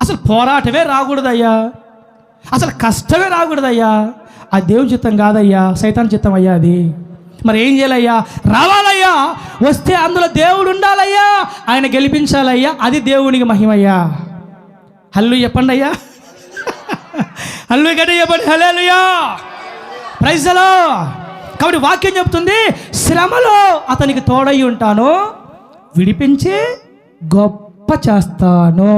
అసలు పోరాటమే రాకూడదయ్యా, అసలు కష్టమే రాకూడదయ్యా. అది దేవుని చిత్తం కాదయ్యా, సైతాన్ చిత్తం అయ్యా అది. మరి ఏం చేయాలయ్యా? రావాలయ్యా, వస్తే అందులో దేవుడు ఉండాలయ్యా, ఆయన గెలిపించాలయ్యా, అది దేవునికి మహిమయ్యా. హల్లెలూయా చెప్పండి అయ్యా, హల్లెలూయా గట్టిగా చెప్పండి, హల్లెలూయా, ప్రైజ్ ది లార్డ్. కాబట్టి వాక్యం చెప్తుంది, శ్రమలో అతనికి తోడై ఉంటాను, విడిపించి గొప్ప చేస్తాను.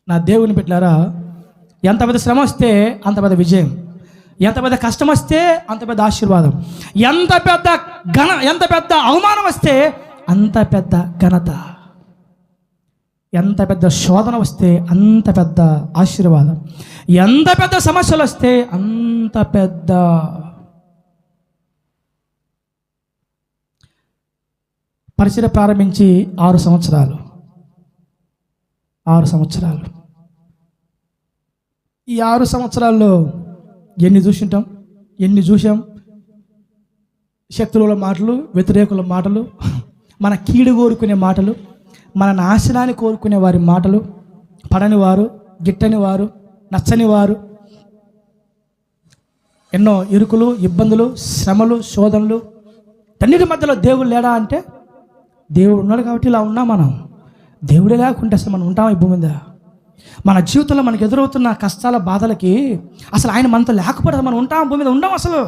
నా దేవుని బిడ్డలారా, ఎంత పెద్ద శ్రమ వస్తే అంత పెద్ద విజయం, ఎంత పెద్ద కష్టం వస్తే అంత పెద్ద ఆశీర్వాదం, ఎంత పెద్ద అవమానం వస్తే అంత పెద్ద ఘనత, ఎంత పెద్ద శోధన వస్తే అంత పెద్ద ఆశీర్వాదం, ఎంత పెద్ద సమస్యలు వస్తే అంత పెద్ద. పరిచర్య ప్రారంభించి 6 సంవత్సరాలు. ఈ 6 సంవత్సరాల్లో ఎన్ని చూసాం? శత్రువుల మాటలు, వ్యతిరేకుల మాటలు, మన కీడు కోరుకునే మాటలు, మన నాశనాన్ని కోరుకునే వారి మాటలు, పడని వారు, గిట్టని వారు, నచ్చని వారు, ఎన్నో ఇరుకులు, ఇబ్బందులు, శ్రమలు, శోధనలు. అన్నిటి మధ్యలో దేవుడు లేడా అంటే దేవుడు ఉన్నాడు కాబట్టి ఇలా ఉన్నాం మనం. దేవుడే లేకుంటే అసలు మనం ఉంటాం ఈ భూమి మీద? మన జీవితంలో మనకు ఎదురవుతున్న కష్టాల, బాధలకి అసలు ఆయన మనతో లేకపోతే మనం ఉంటాం భూమి మీద? ఉండం అసలు.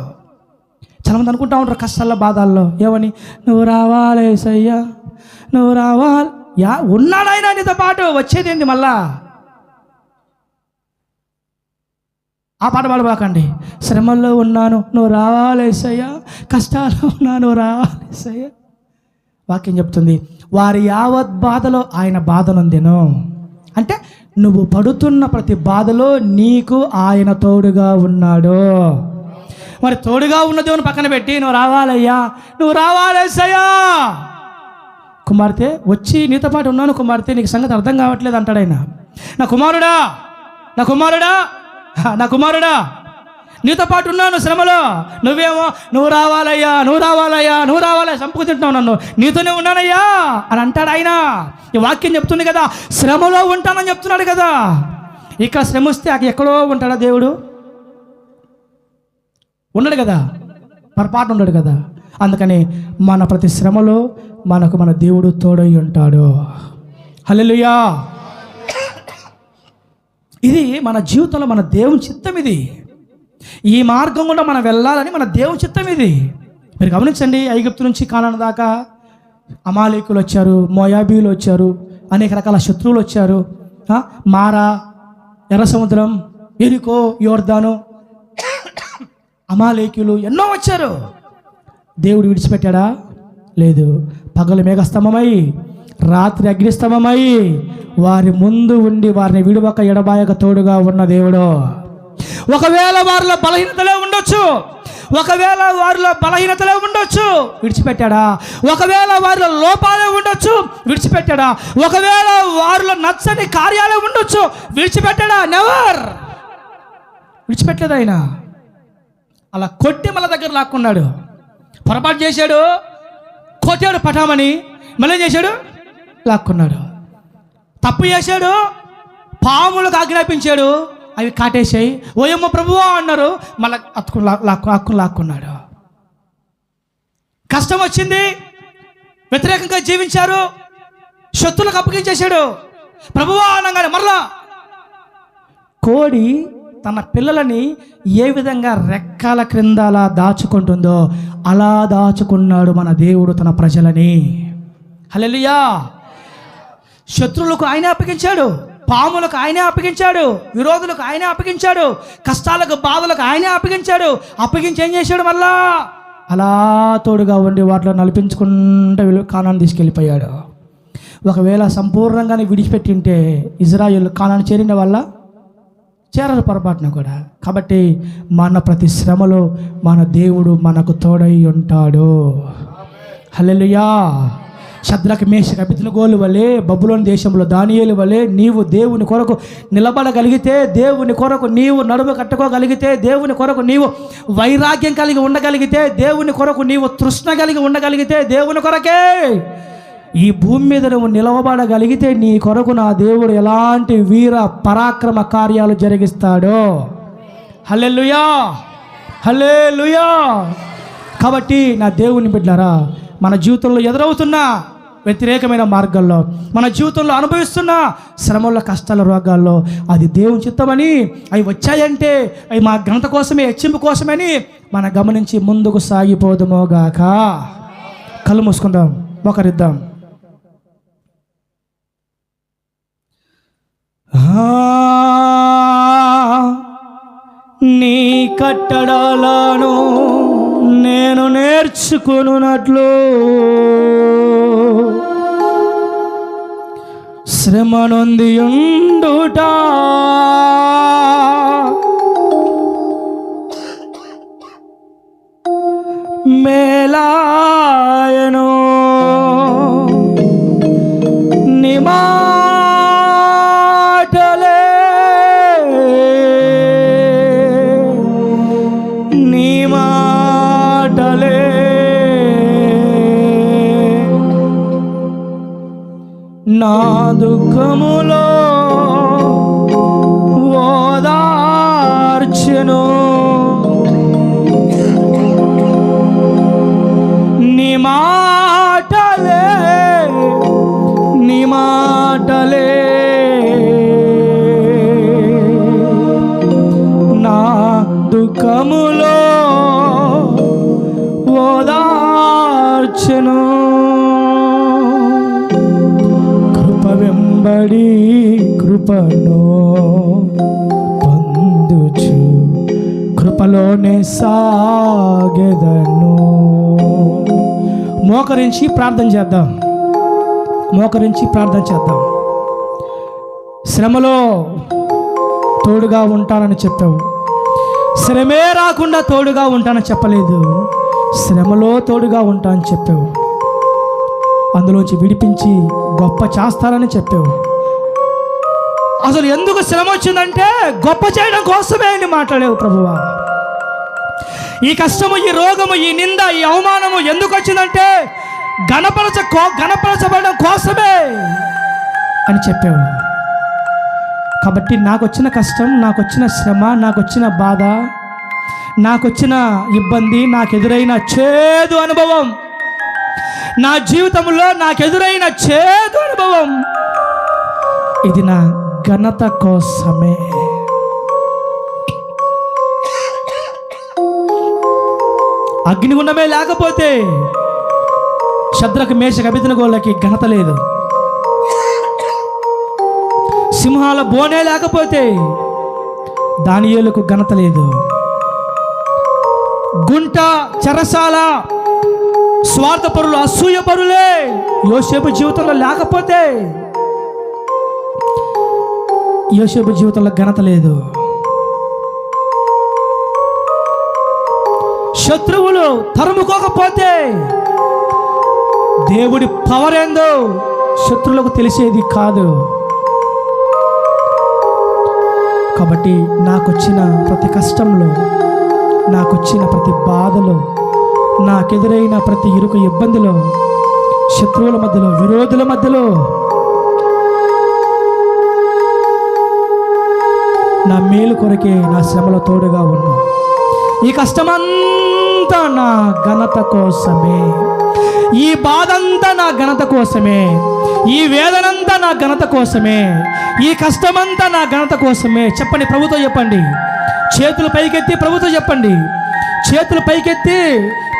చాలామంది అనుకుంటా ఉంటారు కష్టాల, బాధల్లో ఏమని, నువ్వు రావాలి యేసయ్యా, నువ్వు రావాలి. ఉన్నాడు ఆయన నీతో పాటు, వచ్చేది ఏంటి మళ్ళా? ఆ పాట పాడబాకండి. శ్రమల్లో ఉన్నాను, నువ్వు రావాలి యేసయ్యా, కష్టాల్లో ఉన్నాను, నువ్వు రావాలి యేసయ్యా. వాక్యం చెప్తుంది, వారి యావత్ బాధలో ఆయన బాధనుందెను. అంటే నువ్వు పడుతున్న ప్రతి బాధలో నీకు ఆయన తోడుగా ఉన్నాడు. మరి తోడుగా ఉన్న దేవుని పక్కన పెట్టి నువ్వు రావాలయ్యా, నువ్వు రావాలేసయ్యా. కుమార్తె వచ్చి నీతో పాటు ఉన్నాను కుమార్తె, నీకు సంగతి అర్థం కావట్లేదు అంటాడు ఆయన. నా కుమారుడా, నా కుమారుడా, నా కుమారుడా, నీతో పాటు ఉన్నాను శ్రమలో, నువ్వేమో నువ్వు రావాలయ్యా, నువ్వు రావాలయ్యా, నువ్వు రావాలయ్యా, చంపుకు తింటున్నావు నన్ను, నీతోనే ఉన్నానయ్యా అని అంటాడు ఆయన. ఈ వాక్యం చెప్తుంది కదా, శ్రమలో ఉంటానని చెప్తున్నాడు కదా. ఇక్కడ శ్రమ వస్తే అక్కడ ఎక్కడో ఉంటాడా దేవుడు? ఉండడు కదా, పొరపాటు ఉండడు కదా. అందుకని మన ప్రతి శ్రమలో మనకు మన దేవుడు తోడై ఉంటాడు. హల్లెలూయా. ఇది మన జీవితంలో మన దేవుని చిత్తం. ఇది ఈ మార్గం కూడా మనం వెళ్ళాలని మన దేవుని చిత్తం ఇది. మీరు గమనించండి, ఐగుప్తు నుంచి కానాను దాకా అమాలేకులు వచ్చారు, మోయాబీలు వచ్చారు, అనేక రకాల శత్రువులు వచ్చారు. మారా, ఎర్ర సముద్రం, ఎరికో, యోర్దాను, అమాలేకులు ఎన్నో వచ్చారు. దేవుడు విడిచిపెట్టాడా? లేదు. పగలు మేఘస్తంభమై, రాత్రి అగ్నిస్తంభమై వారి ముందు ఉండి వారిని విడువక ఎడబాయక తోడుగా ఉన్న దేవుడు. ఒకవేళ వారిలో బలహీనతలే ఉండొచ్చు, విడిచిపెట్టాడా? ఒకవేళ వారిలో లోపాలే ఉండొచ్చు, విడిచిపెట్టాడా? ఒకవేళ వారిలో నచ్చని కార్యాలే ఉండొచ్చు, విడిచిపెట్టాడా? నెవర్. విడిచిపెట్టలేదు ఆయన. అలా కొట్టి మళ్ళీ దగ్గర లాక్కున్నాడు. పొరపాటు చేశాడు, కొట్టాడు పటామని, మళ్ళీ చేశాడు, లాక్కున్నాడు. తప్పు చేశాడు, పాములకు ఆజ్ఞాపించాడు, అవి కాటేసాయి. ఓయమ్మ ప్రభువా అన్నారు, మళ్ళీ హక్కును లాక్కున్నాడు. కష్టం వచ్చింది, వ్యతిరేకంగా జీవించారు, శత్రులకు అప్పగించేశాడు. ప్రభువా అనగానే మరలా కోడి తన పిల్లలని ఏ విధంగా రెక్కల క్రింద అలా దాచుకుంటుందో అలా దాచుకున్నాడు మన దేవుడు తన ప్రజలని. హల్లెలూయా. శత్రువులకు ఆయనే అప్పగించాడు, పాములకు ఆయనే అప్పగించాడు, విరోధులకు ఆయనే అప్పగించాడు, కష్టాలకు, బాధలకు ఆయనే అప్పగించాడు. అప్పగించి ఏం చేశాడు? మళ్ళా అలా తోడుగా ఉండి వాటిలో నడిపించుకుంటూ కానాను తీసుకెళ్ళిపోయాడు. ఒకవేళ సంపూర్ణంగానే విడిచిపెట్టింటే ఇజ్రాయేల్ కానాను చేరిన వల్ల చేరరు పొరపాటున కూడా. కాబట్టి మన ప్రతి శ్రమలో మన దేవుడు మనకు తోడై ఉంటాడు. హల్లెలూయా. షద్రకు మేషకు అబేద్నెగోల వలె బబులోను దేశంలో దానియేలు వలె నీవు దేవుని కొరకు నిలబడగలిగితే, దేవుని కొరకు నీవు నడుము కట్టుకోగలిగితే, దేవుని కొరకు నీవు వైరాగ్యం కలిగి ఉండగలిగితే, దేవుని కొరకు నీవు తృష్ణ కలిగి ఉండగలిగితే, దేవుని కొరకే ఈ భూమి మీద నువ్వు నిలవబడగలిగితే నీ కొరకు నా దేవుడు ఎలాంటి వీర పరాక్రమ కార్యాలు జరిగిస్తాడో. హల్లెలూయా, హల్లెలూయా. కాబట్టి నా దేవుని బిడ్డలారా, మన జీవితంలో ఎదురవుతున్న వ్యతిరేకమైన మార్గాల్లో, మన జీవితంలో అనుభవిస్తున్న శ్రమల కష్టాల రోగాల్లో అది దేవుని చిత్తమని, అవి వచ్చాయంటే అవి మా ఘనత కోసమే, హెచ్చింపు కోసమని మనం గమనించి ముందుకు సాగిపోదుమోగాక. కళ్ళు మూసుకుందాం, మోకరిద్దాం. నీ కట్టడలను నేను నేర్చుకున్నట్లు శ్రమ నొంది ఉండుట మేలాయను. నీ మాటలే నీ మాటలే నా దుఃఖములో ఓదార్చెను. నీ మాటలే నీ మాటలే నా దుఃఖములో ఓదార్చెను. కృప వెంబడి కృపను పొందుచు కృపలోనే సాగెదను. మోకరించి ప్రార్థన చేద్దాం, మోకరించి ప్రార్థన చేద్దాం. శ్రమలో తోడుగా ఉంటానని చెప్పావు, శ్రమే రాకుండా తోడుగా ఉంటానని చెప్పలేదు. శ్రమలో తోడుగా ఉంటానని చెప్పావు, అందులోంచి విడిపించి గొప్ప చేస్తానని చెప్పావు. అసలు ఎందుకు శ్రమ వచ్చిందంటే గొప్ప చేయడం కోసమే అని మాట్లాడావు ప్రభువా. ఈ కష్టము, ఈ రోగము, ఈ నింద, ఈ అవమానము ఎందుకు వచ్చిందంటే గణపరచబడడం కోసమే అని చెప్పావు. కాబట్టి నాకు వచ్చిన కష్టం, నాకు వచ్చిన శ్రమ, నాకు వచ్చిన బాధ, నాకు వచ్చిన ఇబ్బంది, నాకు ఎదురైన చేదు అనుభవం, నా జీవితంలో నాకు ఎదురైన చేదు అనుభవం, ఇది నా ఘనత కోసమే. అగ్నిగుండమే లేకపోతే షద్రకు మేషకు అబేద్నెగోలకి ఘనత లేదు. సింహాల బోనే లేకపోతే దానియేలుకు ఘనత లేదు. గుంట, చెరసాల, స్వార్థపరులు, అసూయపరులే యోసేపు జీవితంలో లేకపోతే యోసేపు జీవితంలో ఘనత లేదు. శత్రువులు తరుముకోకపోతే దేవుడి పవర్ ఏందో శత్రువులకు తెలిసేది కాదు. కాబట్టి నాకొచ్చిన ప్రతి కష్టంలో, నాకొచ్చిన ప్రతి బాధలో, నాకెదురైన ప్రతి ఇరుకు ఇబ్బందిలో, శత్రువుల మధ్యలో, విరోధుల మధ్యలో నా మేలు కొరకే నా శ్రమలో తోడుగా ఉన్నా. ఈ కష్టమంతా నా ఘనత కోసమే, ఈ బాధంతా నా ఘనత కోసమే, ఈ వేదనంతా నా ఘనత కోసమే, ఈ కష్టమంతా నా ఘనత కోసమే. చెప్పండి, ప్రభుతో చెప్పండి. చేతులు పైకెత్తి ప్రభుతో చెప్పండి. చేతులు పైకెత్తి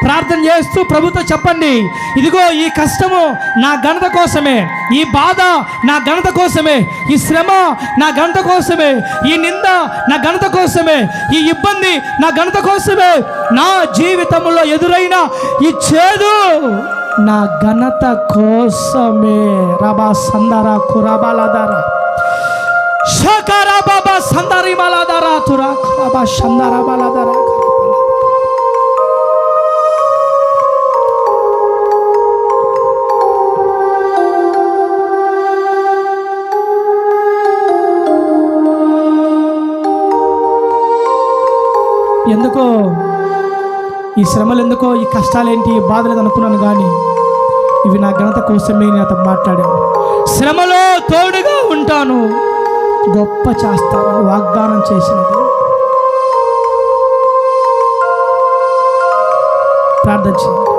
ప్రార్థన చేస్తూ ప్రభుతో చెప్పండి, ఇదిగో ఈ కష్టము నా ఘనత కోసమే, ఈ బాధ నా ఘనత కోసమే, ఈ శ్రమ నా ఘనత కోసమే, ఈ నింద నా ఘనత కోసమే, ఈ ఇబ్బంది నా ఘనత కోసమే, నా జీవితంలో ఎదురైన ఈ చేదు నా ఘనత కోసమే. రబా సందరా కురబాలదారా షకరా బాబా సందరి బాలదారా తురా రబా సందరా బాలదారా. ఎందుకో ఈ శ్రమలు ఎందుకో, ఈ కష్టాలేంటి, ఈ బాధలు అనుకున్నాను, కానీ ఇవి నా ఘనత కోసమే నేను అతను మాట్లాడాను. శ్రమలో తోడుగా ఉంటాను, గొప్ప చేస్తానని వాగ్దానం చేసినది. ప్రార్థన చేయండి.